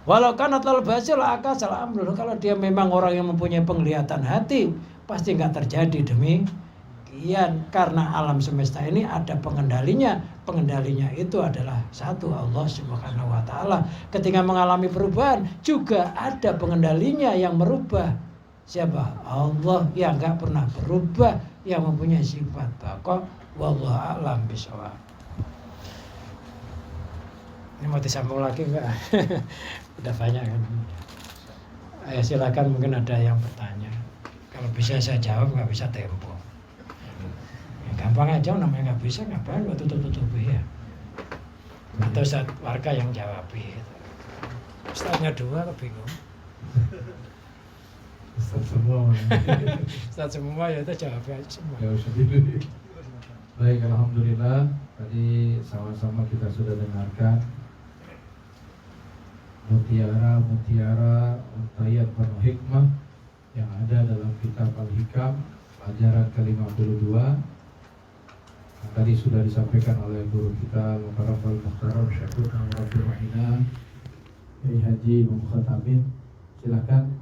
Walau kanat lal basil akasal amrul. Kalau dia memang orang yang mempunyai penglihatan hati, pasti nggak terjadi demikian. Karena alam semesta ini ada pengendalinya. Pengendalinya itu adalah satu, Allah Subhanahu wa Ta'ala. Ketika mengalami perubahan, juga ada pengendalinya yang merubah. Siapa? Allah yang nggak pernah berubah, yang mempunyai sifat baqa. Wallahu a'lam bishawab. Ini mau disambung lagi enggak? Udah banyak kan? Ayo silakan, mungkin ada yang bertanya. Kalau bisa saya jawab, nggak bisa tempo. Ya, gampang aja, namanya nggak bisa ngapain waktu tutup-tutupi ya. Atau saat warga yang jawab gitu. Ustaznya 2 kebingung. Ustaz semua. Ustaz semua ya itu jawabnya semua. Ya usah dulu. Baik, alhamdulillah tadi sama-sama kita sudah dengarkan mutiara untayat penuh hikmah yang ada dalam kitab Al-Hikam pelajaran ke-52. Tadi sudah disampaikan oleh guru kita Mukarram Al-Muhtaram Syekh Rabi Rahina Haji Muhammad Amin. Silakan